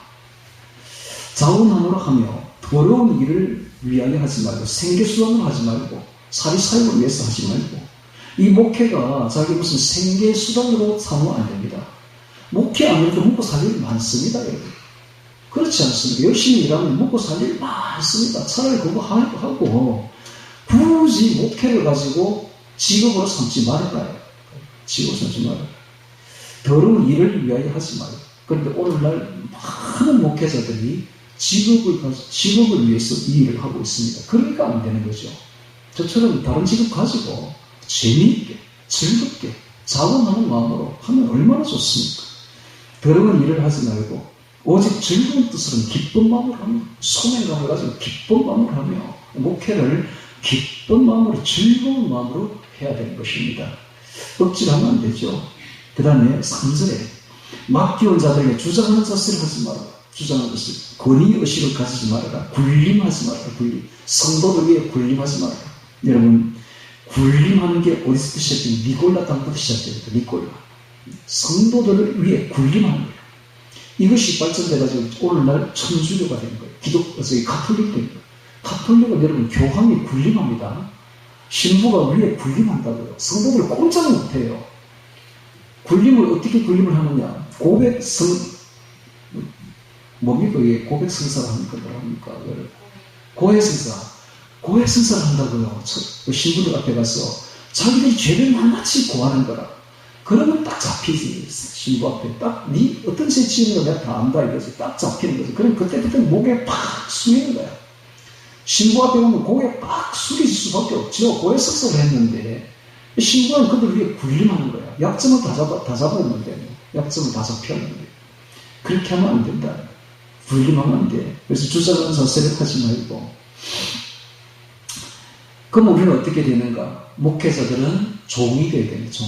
자원함으로 하며 더러운 일을 위하여 하지 말고 생계수단으로 하지 말고 사리사욕을 위해서 하지 말고 이 목회가 자기 무슨 생계수단으로 삼으면 안 됩니다. 목회 안 해도 먹고 살 일이 많습니다. 여러분. 그렇지 않습니다. 열심히 일하면 먹고 살 일이 많습니다. 차라리 그거 하고 굳이 목회를 가지고 직업으로 삼지 말아요. 직업으로 삼지 말아요. 더러운 일을 위하여 하지 말아요. 그런데 오늘날 많은 목회자들이 직업을 위해서 이 일을 하고 있습니다. 그러니까 안 되는 거죠. 저처럼 다른 직업 가지고 재미있게, 즐겁게, 자원하는 마음으로 하면 얼마나 좋습니까? 더러운 일을 하지 말고 오직 즐거운 뜻으로 기쁜 마음으로 하며 소명감을 가지고 기쁜 마음으로 하며 목회를 기쁜 마음으로 즐거운 마음으로 해야 되는 것입니다. 억지로 하면 안 되죠. 그 다음에 3절에 맡겨온 자들에게 주장하는 자세를 하지 말아라. 주장하는 것을 권위의식을 가지지 말아라. 군림하지 말아라. 군림. 성도를 위해 군림하지 말아라. 여러분, 군림하는 게 어디서부터 시작됩니까? 니골라 땅부터 시작됩니다. 니골라. 성도들을 위해 군림하는 거예요. 이것이 발전돼가지고 오늘날 천주교가 된 거예요. 가톨릭 된 거예요. 가톨릭은 여러분 교황이 군림합니다. 신부가 위에 군림한다고요. 성도들 꼼짝 못해요. 군림을 어떻게 군림을 하느냐? 뭡니까? 이게 고백성사를 합니까? 뭐랍니까? 고해성사를 한다고요. 신부들 앞에 가서 자기들이 죄를 낱낱이 고하는 거라. 그러면 딱 잡히지. 신부 앞에 딱, 네 어떤 죄 지은 거 내가 다 안다. 이거지. 딱 잡히는 거지. 그럼 그때부터 목에 팍 숙이는 거야. 신부 앞에 오면 고개 팍 숙이질 수밖에 없죠. 고해성사를 했는데, 신부는 그들 위해 군림하는 거야. 약점을 다 잡았는데, 약점을 다 잡혔는데. 그렇게 하면 안 된다. 군림하면 안 돼. 그래서 주장하는 자세를 하지 말고. 그럼 우리는 어떻게 되는가? 목회자들은 종이 되어야 됩니다. 종.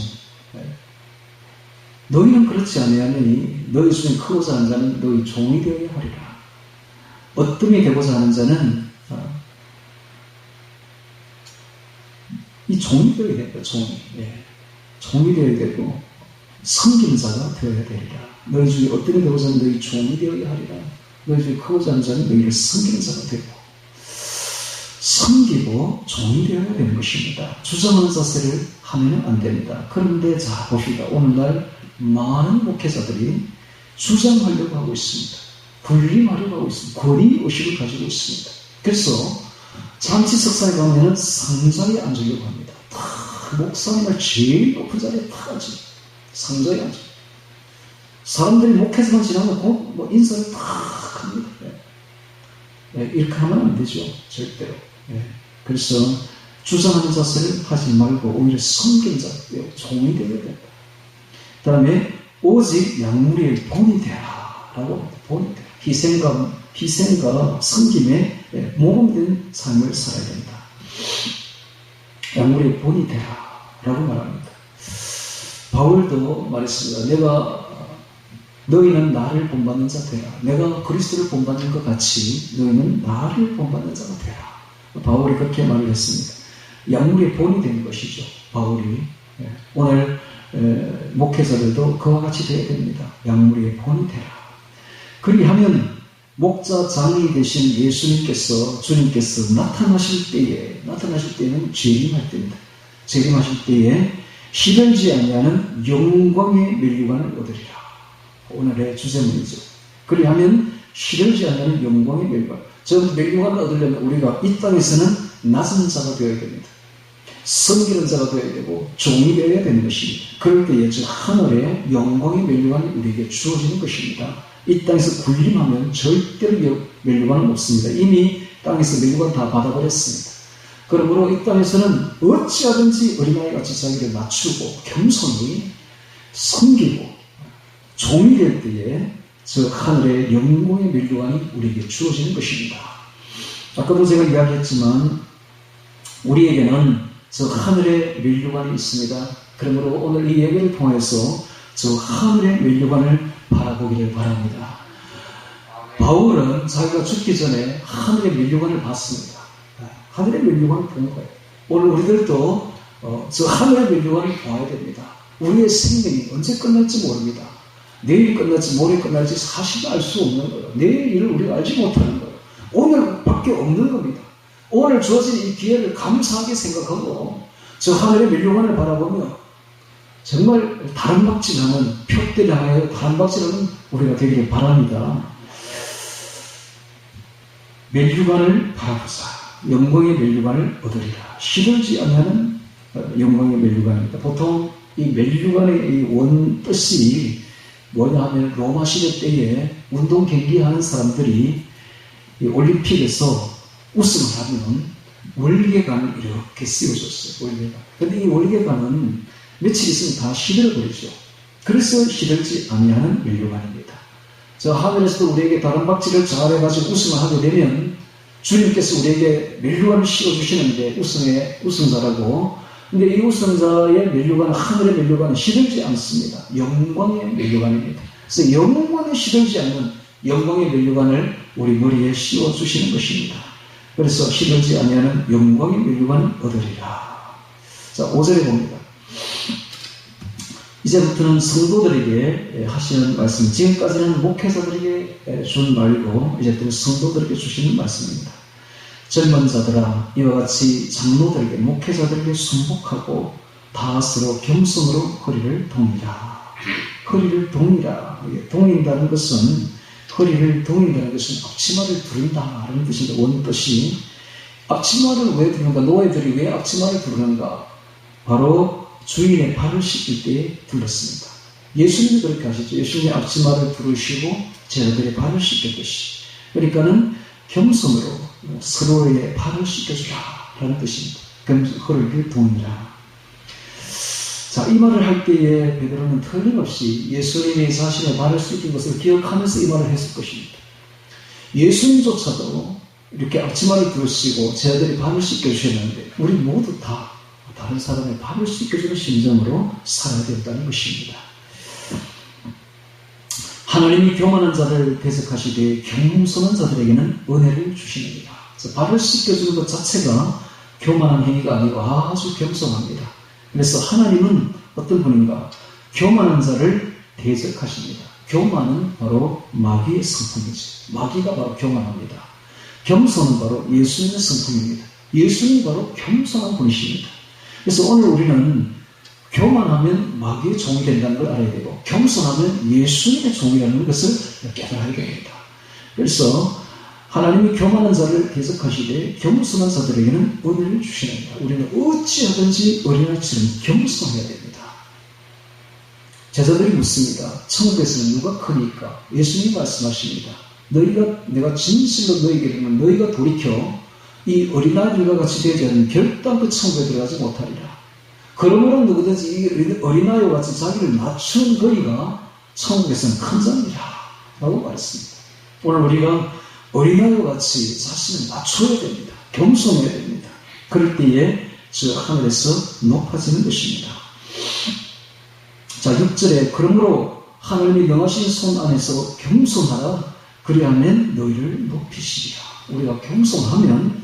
너희는 그렇지 아니하니 너희 중에 크고자 하는 자는 너희 종이 되어야 하리라. 어뜸이 되고자 하는 자는 이 종이 되어야 됩니다. 종이. 종이 되어야 되고 섬기는 자가 되어야 되리라. 너희 중에 어뜸이 되고자 하는 너희 종이 되어야 하리라. 너희 중에 크고자 하는 자는 너희를 섬기는 자가 되고 섬기고 종이 되어야 되는 것입니다. 주장하는 자세를 하면 안 됩니다. 그런데 자 봅시다. 오늘날 많은 목회자들이 주장하려고 하고 있습니다. 군림하려고 하고 있습니다. 권위의식을 가지고 있습니다. 그래서 잔치 석상에 가면 상자에 앉으려고 합니다. 목사님을 제일 높은 자리에 탁 앉으 상자에 앉아. 사람들이 목회자만 지나면 인사를 탁 합니다. 이렇게 하면 안 되죠. 절대로. 그래서 주장하는 자세를 하지 말고 오히려 섬기는 자, 종이 되어야 된다. 그 다음에 오직 양무리의 본이 되라 라고 합니다. 본이 되라. 희생과 섬김에 모범된 삶을 살아야 된다. 양무리의 본이 되라 라고 말합니다. 바울도 말했습니다. 너희는 나를 본받는 자 되라. 내가 그리스도를 본받는 것 같이 너희는 나를 본받는 자가 되라. 바울이 그렇게 말을 했습니다. 양무리의 본이 되는 것이죠. 바울이. 오늘 목회자들도 그와 같이 되어야 됩니다. 양무리의 본이 되라. 그리하면 목자 장이 되신 주님께서 나타나실 때에는 재림할 때입니다. 재림하실 때에 시들지 아니하는 영광의 면류관을 얻으리라. 오늘의 주제문이죠. 그리하면 시들지 아니하는 영광의 면류관. 저 면류관을 얻으려면 우리가 이 땅에서는 낮은 자가 되어야 됩니다. 섬기는 자가 되어야 되고 종이 되어야 되는 것입니다. 그럴 때에 저 하늘의 영광의 면류관이 우리에게 주어지는 것입니다. 이 땅에서 군림하면 절대로 면류관은 없습니다. 이미 땅에서 면류관 다 받아버렸습니다. 그러므로 이 땅에서는 어찌하든지 어린아이같이 자기를 낮추고 겸손히 섬기고 종이 될 때에 저 하늘의 영광의 면류관이 우리에게 주어지는 것입니다. 아까도 제가 이야기했지만 우리에게는 저 하늘의 면류관이 있습니다. 그러므로 오늘 이 예배를 통해서 저 하늘의 면류관을 바라보기를 바랍니다. 바울은 자기가 죽기 전에 하늘의 면류관을 봤습니다. 하늘의 면류관을 본 거예요. 오늘 우리들도 저 하늘의 면류관을 봐야 됩니다. 우리의 생명이 언제 끝날지 모릅니다. 내일이 끝날지 모레 끝날지 사실 알 수 없는 거예요. 내일 일을 우리가 알지 못하는 거예요. 오늘밖에 없는 겁니다. 오늘 주어진 이 기회를 감사하게 생각하고 저 하늘의 면류관을 바라보며 정말 다른박질하는 표대를 향하여 다른박질하는 우리가 되기를 바랍니다. 면류관을 바라보자. 영광의 면류관을 얻으리라. 시들지 아니하는 영광의 면류관입니다. 보통 이 면류관의 이 원뜻이 뭐냐 하면 로마 시대 때에 운동 경기하는 사람들이 이 올림픽에서 우승을 하면 월계관을 이렇게 씌워줬어요. 월계관. 근데 이 월계관은 며칠 있으면 다 시들어버리죠. 그래서 시들지 아니하는 면류관입니다. 저 하늘에서도 우리에게 다른 박질을 잘해가지고 우승을 하게 되면 주님께서 우리에게 면류관을 씌워주시는데 우승자라고 근데 이 우선자의 면류관은, 하늘의 면류관은 시들지 않습니다. 영광의 면류관입니다. 그래서 영광에 시들지 않는 영광의 면류관을 우리 머리에 씌워주시는 것입니다. 그래서 시들지 아니하는 영광의 면류관을 얻으리라. 자, 5절에 봅니다. 이제부터는 성도들에게 하시는 말씀, 지금까지는 목회자들에게 준 말고 이제부터는 성도들에게 주시는 말씀입니다. 젊은 자들아, 이와 같이 장로들에게, 목회자들에게 순복하고 다 서로 겸손으로 허리를 동이라. 허리를 동이라. 동인다는 것은, 허리를 동인다는 것은 앞치마를 두른다 라는 뜻입니다. 원뜻이. 앞치마를 왜 두르는가? 노예들이 왜 앞치마를 두르는가? 바로 주인의 발을 씻길 때 둘렀습니다. 예수님이 그렇게 하시죠. 예수님이 앞치마를 두르시고 제자들의 발을 씻겼듯이. 그러니까는 겸손으로 서로의 발을 씻겨주라 라는 뜻입니다. 허리를 동이라. 자, 이 말을 할 때에 베드로는 틀림없이 예수님이 자신의 발을 씻긴 것을 기억하면서 이 말을 했을 것입니다. 예수님조차도 이렇게 앞치마를 두르시고 제자들이 발을 씻겨주셨는데 우리 모두 다 다른 사람의 발을 씻겨주는 심정으로 살아야 된다는 것입니다. 하나님이 교만한 자를 대적하시되 겸손한 자들에게는 은혜를 주시느니라. 발을 씻겨주는 것 자체가 교만한 행위가 아니고 아주 겸손합니다. 그래서 하나님은 어떤 분인가? 교만한 자를 대적하십니다. 교만은 바로 마귀의 성품이죠. 마귀가 바로 교만합니다. 겸손은 바로 예수님의 성품입니다. 예수님이 바로 겸손한 분이십니다. 그래서 오늘 우리는 교만하면 마귀의 종이 된다는 걸 알아야 되고, 겸손하면 예수님의 종이라는 것을 깨달아야 됩니다. 그래서 하나님이 교만한 자를 대적하시되 겸손한 자들에게는 은혜를 주시느니라. 우리는 어찌하든지 어린아이처럼 겸손해야 됩니다. 제자들이 묻습니다. 천국에서는 누가 크니까? 예수님이 말씀하십니다. 내가 진실로 너희에게 이르노니 너희가 돌이켜 이 어린아이들과 같이 되지 않으면 결단코 천국에 들어가지 못하리라. 그러므로 누구든지 이 어린아이와 같이 자기를 낮추는 거리가 천국에서는 큰 자입니다 라고 말했습니다. 오늘 우리가 어린아이와 같이 자신을 낮춰야 됩니다. 겸손해야 됩니다. 그럴 때에 저 하늘에서 높아지는 것입니다. 자, 6절에 그러므로 하나님이 명하신 손 안에서 겸손하라. 그리하면 너희를 높이시리라. 우리가 겸손하면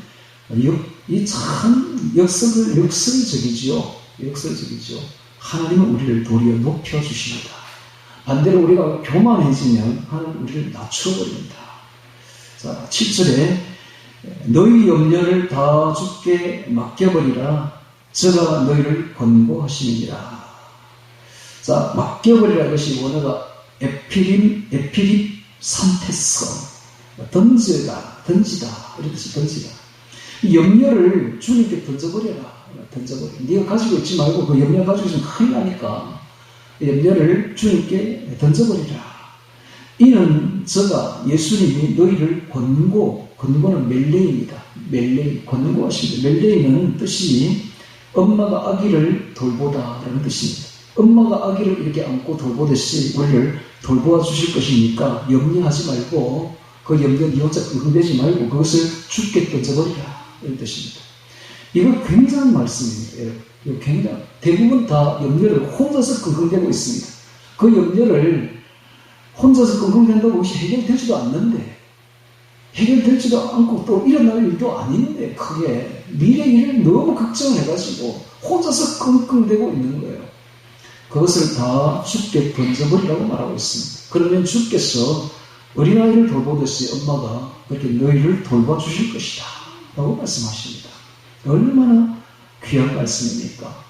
이 참 역설적이지요. 하나님은 우리를 도리어 높여주십니다. 반대로 우리가 교만해지면 하나님은 우리를 낮춰버립니다. 자, 7절에 너희 염려를 다 주께 맡겨버리라. 저가 너희를 권고하시느니라. 자, 맡겨버리라. 이것이 원어가 에피립 산테서, 던지다 이런 뜻이 던지다. 이 염려를 주님께 던져버려라. 네가 가지고 있지 말고 그 염려 가지고 있으면 큰일 나니까 염려를 주님께 던져버리라. 이는 저가 예수님이 너희를 권고는 멜레입니다. 권고하십니다. 멜레이는 뜻이 엄마가 아기를 돌보다라는 뜻입니다. 엄마가 아기를 이렇게 안고 돌보듯이 우리를 돌보아 주실 것이니까 염려하지 말고 그 염려 니 혼자 끙끙대지 말고 그것을 주께 던져버리라 이런 뜻입니다. 이거 굉장한 말씀입니다. 이거 굉장히 대부분 다 염려를 혼자서 끙끙대고 있습니다. 그 염려를 혼자서 끙끙댄다고 그것이 해결되지도 않는데, 해결되지도 않고 또 일어날 일도 아닌데 크게 미래 일을 너무 걱정을 해가지고 혼자서 끙끙대고 있는 거예요. 그것을 다 주께 던져버리라고 말하고 있습니다. 그러면 주께서 어린아이를 돌보듯이 엄마가 그렇게 너희를 돌봐주실 것이다 라고 말씀하십니다. 얼마나 귀한 말씀입니까?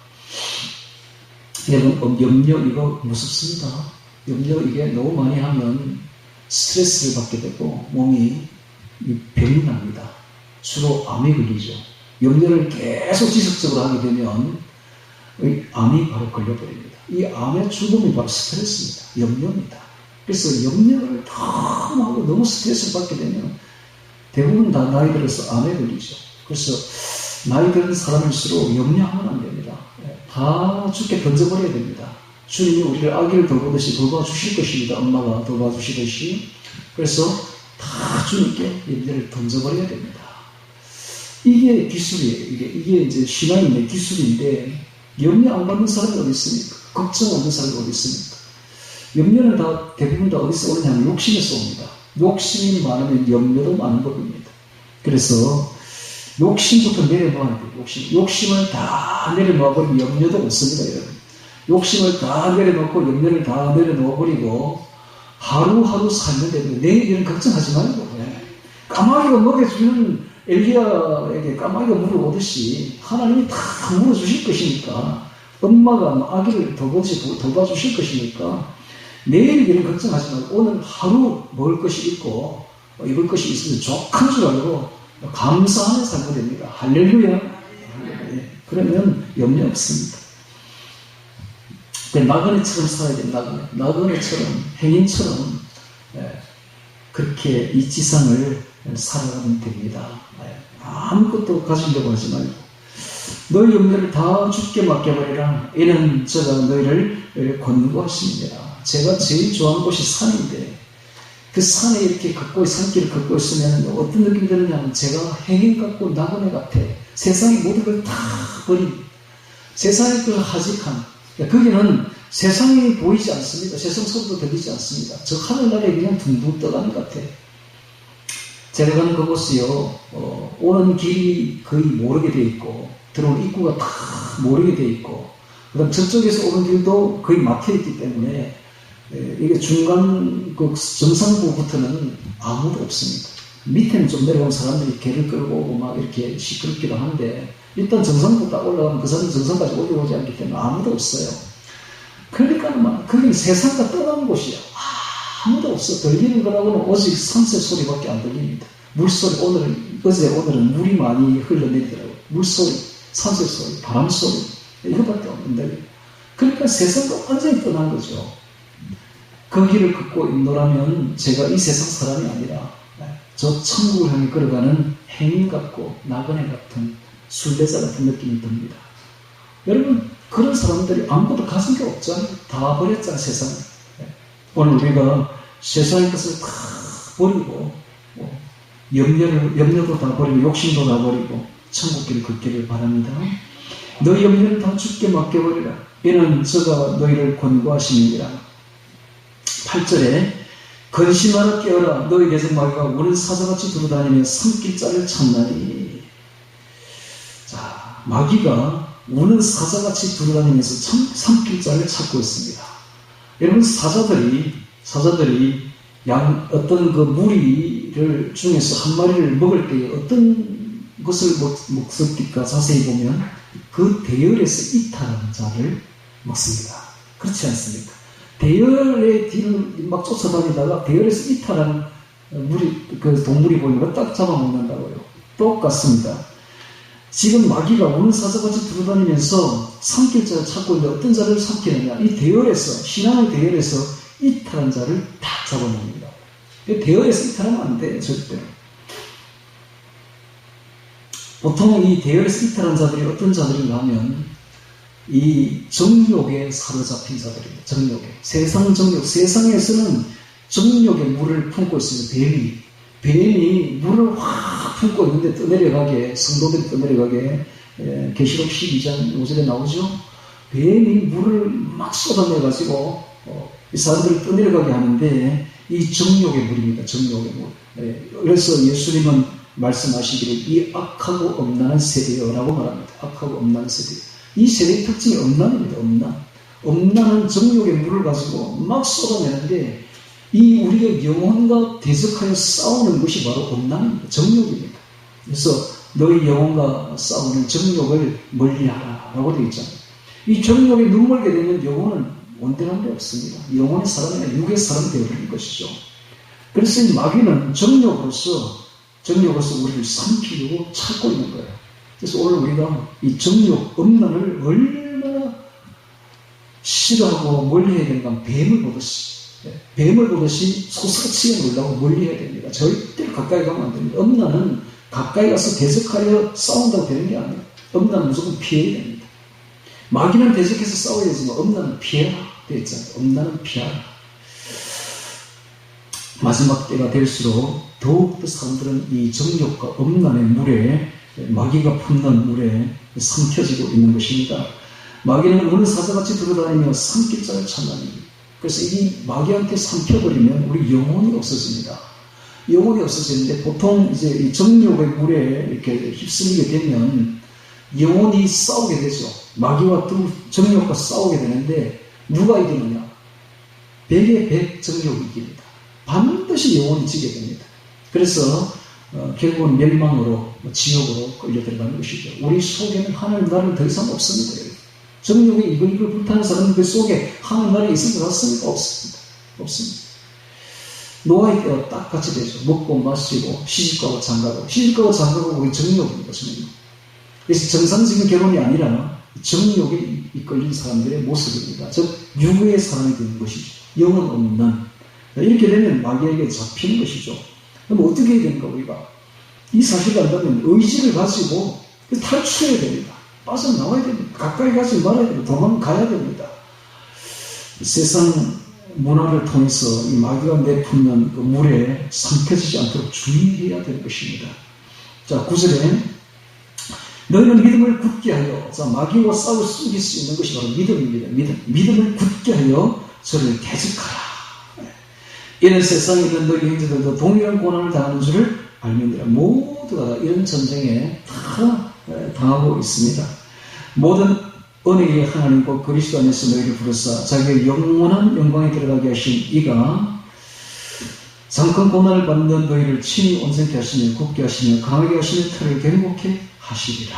여러분, 염려 이거 무섭습니다. 염려 이게 너무 많이 하면 스트레스를 받게 되고 몸이 병이 납니다. 주로 암이 걸리죠. 염려를 계속 지속적으로 하게 되면 암이 바로 걸려버립니다. 이 암의 죽음이 바로 스트레스입니다. 염려입니다. 그래서 염려를 너무 하고 너무 스트레스를 받게 되면 대부분 다 나이 들어서 암에 걸리죠. 그래서 나이 든 사람일수록 염려하면 안 됩니다. 다 주께 던져버려야 됩니다. 주님이 우리를 아기를 돌보듯이 돌봐주실 것입니다. 엄마가 돌봐주시듯이. 그래서 다 주님께 염려를 던져버려야 됩니다. 이게 기술이에요. 이게 이제 신앙인의 기술인데, 염려 안 받는 사람이 어디 있습니까? 걱정 없는 사람이 어디 있습니까? 염려는 대부분 다 어디서 오느냐면 욕심에서 옵니다. 욕심이 많으면 염려도 많은 법입니다. 그래서 욕심부터 내려놓아야 돼요. 욕심을 다 내려놓아버리면 염려도 없습니다, 여러분. 욕심을 다 내려놓고 염려를 다 내려놓아버리고 하루하루 살는데도 내일은 걱정하지 말고, 까마귀가 먹여주는 엘리야에게 까마귀가 물을 오듯이 하나님이 다 물어주실 것이니까, 엄마가 아기를 돌봐주실 것이니까 내일 일은 걱정하지 말고 오늘 하루 먹을 것이 있고 입을 것이 있으면 족한 줄 알고 감사하며 살면 됩니다. 할렐루야. 그러면 염려 없습니다. 나그네처럼 살아야 됩니다. 나그네처럼, 행인처럼 그렇게 이 지상을 살아가면 됩니다. 아무것도 가지려고 하지 말고 너희 염려를 다 주께 맡겨버리라. 이는 제가 너희를 권고하십니다. 제가 제일 좋아하는 곳이 산인데 그 산에 이렇게 산길을 걷고 있으면 어떤 느낌이 드느냐면 제가 행인 같고 나그네 같아. 세상의 모든 걸 다 버린 세상의 그 하직한, 거기는 세상이 보이지 않습니다. 세상 소리도 들리지 않습니다. 저 하늘나라에 그냥 둥둥 떠가는 것 같아. 제가 가는 그곳이요, 오는 길이 거의 모르게 돼 있고 들어오는 입구가 다 모르게 돼 있고, 그 다음 저쪽에서 오는 길도 거의 막혀있기 때문에 이게 중간 그 정상부부터는 아무도 없습니다. 밑에는 좀 내려온 사람들이 개를 끌고 오고 막 이렇게 시끄럽기도 한데, 일단 정상부 딱 올라가면 그 사람이 정상까지 올라오지 않기 때문에 아무도 없어요. 그러니까 거기는 세상과 떠나는 곳이야. 아무도 없어. 들리는 거라고는 오직 산새 소리밖에 안 들립니다. 물소리, 오늘은 물이 많이 흘러내리더라고요. 물소리, 산새 소리, 바람 소리, 이거밖에 없는데, 그러니까 세상과 완전히 떠난 거죠. 그 길을 걷고 있노라면 제가 이 세상 사람이 아니라 저 천국을 향해 걸어가는 행인 같고 나그네 같은 순례자 같은 느낌이 듭니다. 여러분, 그런 사람들이 아무것도 가진 게 없잖아요. 다 버렸잖아요, 세상을. 오늘 우리가 세상의 것을 다 버리고, 염려도 다 버리고, 욕심도 다 버리고, 천국길을 걷기를 바랍니다. 너희 염려를 다 주께 맡겨버리라. 이는 저가 너희를 권고하시니라. 8절에 근심하라 깨어라. 너희 내성마귀가 우는 사자같이 두루다니며 산길자를 찾나니. 자, 마귀가 우는 사자같이 두루다니면서 산길자를 찾고 있습니다. 여러분, 사자들이 어떤 그 무리를 중에서 한 마리를 먹을 때 어떤 것을 먹습니까? 자세히 보면 그 대열에서 이탈한 자를 먹습니다. 그렇지 않습니까? 대열의 뒤를 막 쫓아다니다가 대열에서 이탈한 그 동물이 보이면 딱 잡아먹는다고요. 똑같습니다. 지금 마귀가 우는 사자같이 두루다니면서 산길자를 찾고 있는데 어떤 자를 삼키느냐? 이 대열에서, 신앙의 대열에서 이탈한 자를 다 잡아먹습니다. 대열에서 이탈하면 안 돼요, 절대로. 보통 이 대열에서 이탈한 자들이 어떤 자들인가 하면 이 정욕에 사로잡힌 자들입니다. 정욕에. 세상 정욕. 세상에서는 정욕의 물을 품고 있습니다. 뱀이 물을 확 품고 있는데 떠내려가게, 성도들이 떠내려가게, 계시록 12장 5절에 나오죠. 뱀이 물을 막 쏟아내가지고 이 사람들을 떠내려가게 하는데 이 정욕의 물입니다. 정욕의 물. 그래서 예수님은 말씀하시기를 이 악하고 엄난한 세대여라고 말합니다. 악하고 엄난한 세대. 이 세대의 특징이 엄난입니다. 엄난한 정욕의 물을 가지고 막 쏟아내는데 이 우리의 영혼과 대적하여 싸우는 것이 바로 엄난입니다. 정욕입니다. 그래서 너희 영혼과 싸우는 정욕을 멀리하라 라고 되어 있잖아요. 이 정욕에 눈멀게 되면 영혼은 온전한 게 없습니다. 영혼의 사람이 아니라 육의 사람이 되어버리는 것이죠. 그래서 이 마귀는 정욕으로서 우리를 삼키려고 찾고 있는 거예요. 그래서 오늘 우리가 이 정욕, 음란을 얼마나 싫어하고 멀리해야 되는가. 뱀을 보듯이 소스라치게 놀라고 멀리해야 됩니다. 절대로 가까이 가면 안 됩니다. 음란은 가까이 가서 대적하려 싸운다고 되는 게 아니에요. 음란은 무조건 피해야 됩니다. 마귀는 대적해서 싸워야 되지만 음란은 피해라 되어 있잖아요. 음란은 피하라. 마지막 때가 될수록 더욱더 사람들은 이 정욕과 음란의 물에 마귀가 품는 물에 삼켜지고 있는 것입니다. 마귀는 어느 사자같이 돌아다니며 삼킬 자를 찾나니, 그래서 이 마귀한테 삼켜버리면 우리 영혼이 없어집니다. 영혼이 없어지는데 보통 이제 이 정욕의 물에 이렇게 휩쓸리게 되면 영혼이 싸우게 되죠. 마귀와 정욕과 싸우게 되는데 누가 이기느냐? 100에 100 정욕이 이깁니다. 반드시 영혼이 지게 됩니다. 그래서 결국은 멸망으로 지옥으로 끌려 들어가는 것이죠. 우리 속에는 하나님 나라는 더 이상 없습니다. 정욕에 이글이글 불타는 사람은 그 속에 하나님 나라에 있을 것 같습니까? 없습니다. 없습니다. 노아의 때와 딱 같이 되죠. 먹고 마시고 시집가고 장가고, 시집가고 장가고 그게 정욕입니다. 정욕. 그래서 정상적인 결혼이 아니라 정욕에 이끌린 사람들의 모습입니다. 즉 유구의 사람이 되는 것이죠. 영혼 없는. 이렇게 되면 마귀에게 잡히는 것이죠. 그럼 어떻게 해야 됩니까? 우리가 이 사실을 안다면 의지를 가지고 탈출해야 됩니다. 빠져나와야 됩니다. 가까이 가지 말아야 됩니다. 도망가야 됩니다. 세상 문화를 통해서 이 마귀가 내뿜는 그 물에 삼켜지지 않도록 주의해야 되는 것입니다. 자, 9절에 너희는 믿음을 굳게 하여, 자, 마귀와 싸울 수 이길 수 있는 것이 바로 믿음입니다. 믿음을 굳게 하여 저를 대적하라. 이런 세상에 있는 너희 형제들도 동일한 고난을 당하는 줄을 알면되라. 모두가 이런 전쟁에 다 당하고 있습니다. 모든 은혜의 하나님과 그리스도 안에서 너희를 부르사 자기의 영원한 영광에 들어가게 하신 이가 잠깐 고난을 받는 너희를 친히 온전케 하시며 굳게 하시며 강하게 하시며 털을 견고케 하시리라.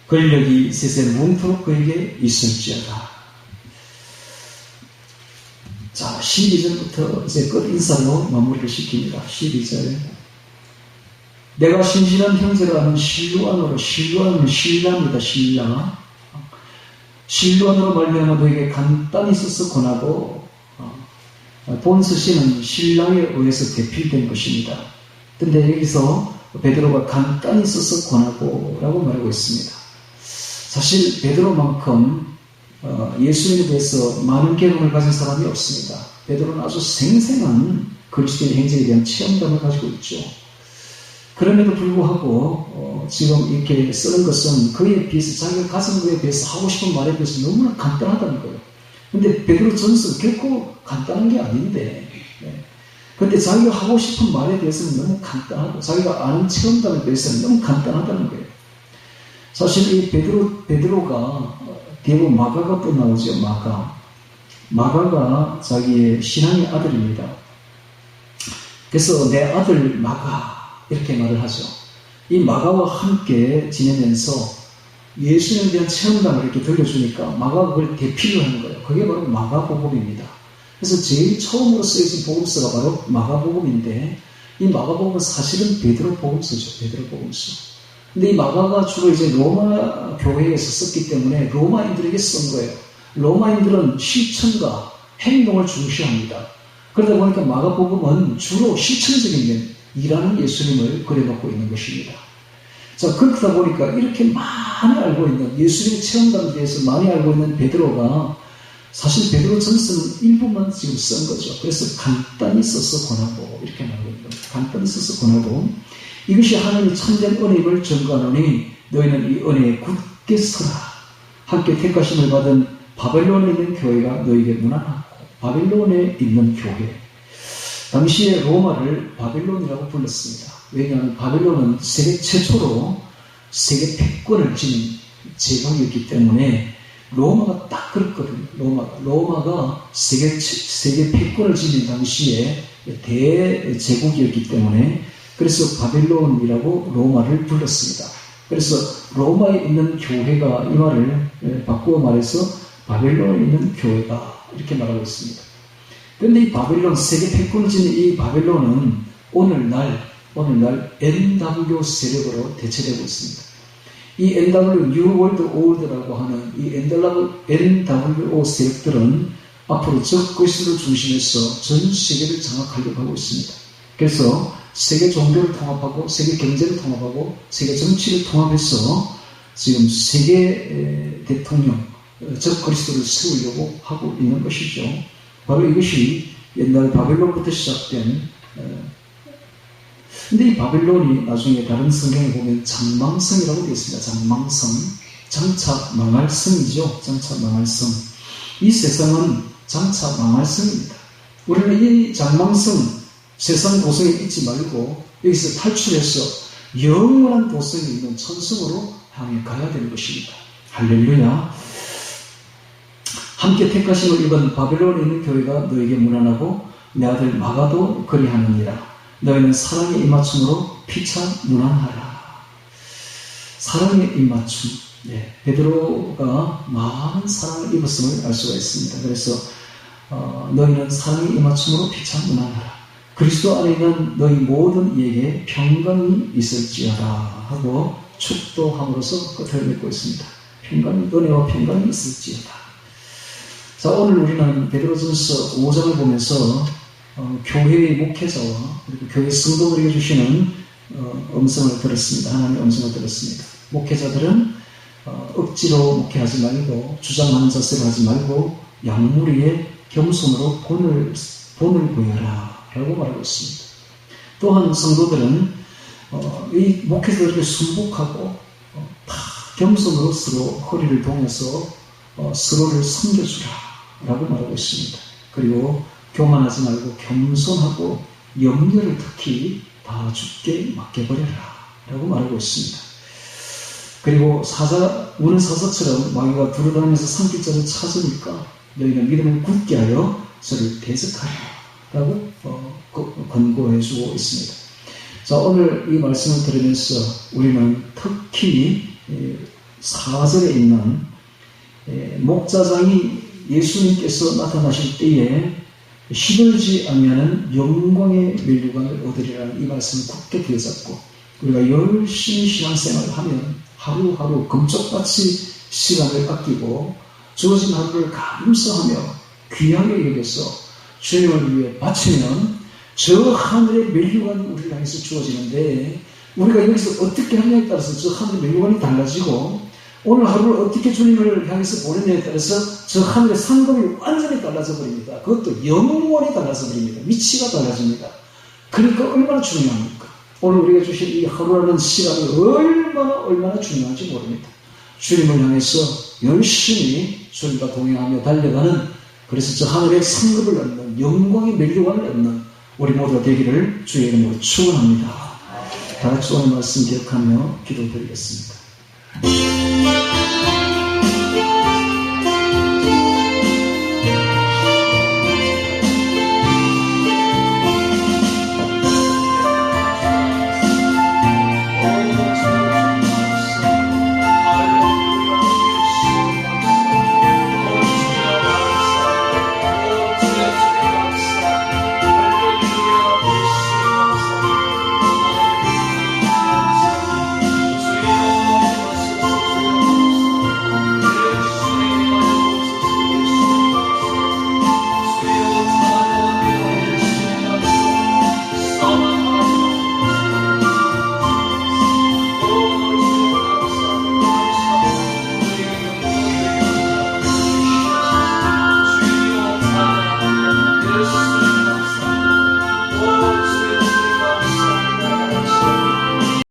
권력이 세세 뭉토록 그에게 있을지어다. 자, 12절부터 이제 끝 인사로 마무리를 시킵니다. 12절. 내가 신실한 형제라 하는 실루안으로, 실루안은 신라입니다. 신라. 실루안으로 말미암아 너에게 간단히 써서 권하고, 본서신은 신랑에 의해서 대필된 것입니다. 근데 여기서 베드로가 간단히 써서 권하고 라고 말하고 있습니다. 사실 베드로만큼 예수님에 대해서 많은 경험을 가진 사람이 없습니다. 베드로는 아주 생생한 그리스도의 행적에 대한 체험담을 가지고 있죠. 그럼에도 불구하고 지금 이렇게 쓰는 것은 그에 비해서, 자기가 가진 것에 비해서, 하고 싶은 말에 비해서 너무나 간단하다는 거예요. 근데 베드로 전서 결코 간단한 게 아닌데, 근데 자기가 하고 싶은 말에 대해서는 너무 간단하고, 자기가 아는 체험담에 대해서는 너무 간단하다는 거예요. 사실 이 베드로가 대부분 마가가 또 나오죠. 마가가 자기의 신앙의 아들입니다. 그래서 내 아들 마가 이렇게 말을 하죠. 이 마가와 함께 지내면서 예수님에 대한 체험담을 이렇게 들려주니까 마가가 그걸 대필을 하는 거예요. 그게 바로 마가복음입니다. 그래서 제일 처음으로 쓰여진 복음서가 바로 마가복음인데, 이 마가복음은 사실은 베드로 복음서죠. 베드로 복음서. 근데 이 마가가 주로 이제 로마 교회에서 썼기 때문에 로마인들에게 쓴 거예요. 로마인들은 실천과 행동을 중시합니다. 그러다 보니까 마가복음은 주로 실천적인 면, 일하는 예수님을 그려놓고 있는 것입니다. 자, 그렇다 보니까 이렇게 많이 알고 있는, 예수님의 체험담에 대해서 많이 알고 있는 베드로가, 사실 베드로 전서는 일부만 지금 쓴 거죠. 그래서 간단히 써서 권하고 이렇게 말하고 있는 거예요. 간단히 써서 권하고, 이것이 하나님의 참된 은혜임을 증거하노니 너희는 이 은혜에 굳게 서라. 함께 택하심을 받은 바벨론에 있는 교회가 너희에게 문안하고. 바벨론에 있는 교회. 당시에 로마를 바벨론이라고 불렀습니다. 왜냐하면 바벨론은 세계 최초로 세계 패권을 지닌 제국이었기 때문에 로마가 딱 그렇거든요. 로마가 세계 패권을 지닌 당시에 대제국이었기 때문에, 그래서 바벨론이라고 로마를 불렀습니다. 그래서 로마에 있는 교회가, 이 말을 바꾸어 말해서 바벨론에 있는 교회가 이렇게 말하고 있습니다. 그런데 이 바벨론, 세계 패권을 지닌 이 바벨론은 오늘날 NW 세력으로 대체되고 있습니다. 이 NW, New World Order라고 하는 이 NWO 세력들은 앞으로 적 그리스도를 중심해서 전 세계를 장악하려고 하고 있습니다. 그래서 세계 종교를 통합하고, 세계 경제를 통합하고, 세계 정치를 통합해서 지금 세계 대통령, 적 그리스도를 세우려고 하고 있는 것이죠. 바로 이것이 옛날 바벨론부터 시작된, 근데 이 바벨론이 나중에 다른 성경에 보면 장망성이라고 되어 있습니다. 장망성. 장차 망할 성이죠. 장차 망할 성. 이 세상은 장차 망할 성입니다. 우리는 이 장망성, 세상 도성에 있지 말고 여기서 탈출해서 영원한 도성에 있는 천성으로 향해 가야 되는 것입니다. 할렐루야. 함께 택하심을 입은 바벨론에 있는 교회가 너에게 문안하고 내 아들 마가도 그리하느니라. 너희는 사랑의 입맞춤으로 피차 문안하라. 사랑의 입맞춤. 네, 베드로가 많은 사랑을 입었음을 알 수가 있습니다. 그래서 너희는 사랑의 입맞춤으로 피차 문안하라. 그리스도 안에 있는 너희 모든 이에게 평강이 있을지어다 하고 축도함으로써 끝을 맺고 있습니다. 평강이, 은혜와 평강이 있을지어다. 자, 오늘 우리는 베드로전서 5장을 보면서 교회의 목회자와 그리고 교회 성도들에게 주시는 음성을 들었습니다. 하나님의 음성을 들었습니다. 목회자들은 억지로 목회하지 말고 주장하는 자세로 하지 말고 양무리에 겸손으로 본을 구해라 라고 말하고 있습니다. 또한 성도들은 이 목회자들에게 순복하고 다 겸손으로 서로 허리를 동여서 서로를 섬겨주라 라고 말하고 있습니다. 그리고 교만하지 말고 겸손하고 염려를 특히 다 주께 맡겨버려라 라고 말하고 있습니다. 그리고 우는 사자처럼 마귀가 두루다니면서 산길자를 찾으니까 너희는 믿음을 굳게 하여 저를 대적하라 라고 권고해 주고 있습니다. 자, 오늘 이 말씀을 들으면서 우리는 특히 4절에 있는 목자장이 예수님께서 나타나실 때에 시들지 않으면 영광의 면류관을 얻으리라는 이 말씀을 굳게 들여잡고 우리가 열심히 신앙생활을 하면 하루하루 금쪽같이 시간을 아끼고 주어진 하루를 감사하며 귀하게 여겨서 주님을 위해 바치면 저 하늘의 면류관이 우리를 향해서 주어지는데 우리가 여기서 어떻게 하느냐에 따라서 저 하늘의 면류관이 달라지고 오늘 하루를 어떻게 주님을 향해서 보내냐에 따라서 저 하늘의 상급이 완전히 달라져 버립니다. 그것도 영원히 달라져 버립니다. 위치가 달라집니다. 그러니까 얼마나 중요합니까? 오늘 우리가 주신 이 하루라는 시간이 얼마나 중요한지 모릅니다. 주님을 향해서 열심히 주님과 동행하며 달려가는 그래서 저 하늘의 상급을 얻는 영광의 면류관을 얻는 우리 모두가 되기를 주의 이름으로 축원합니다. 다 같이 오늘 말씀 기억하며 기도드리겠습니다.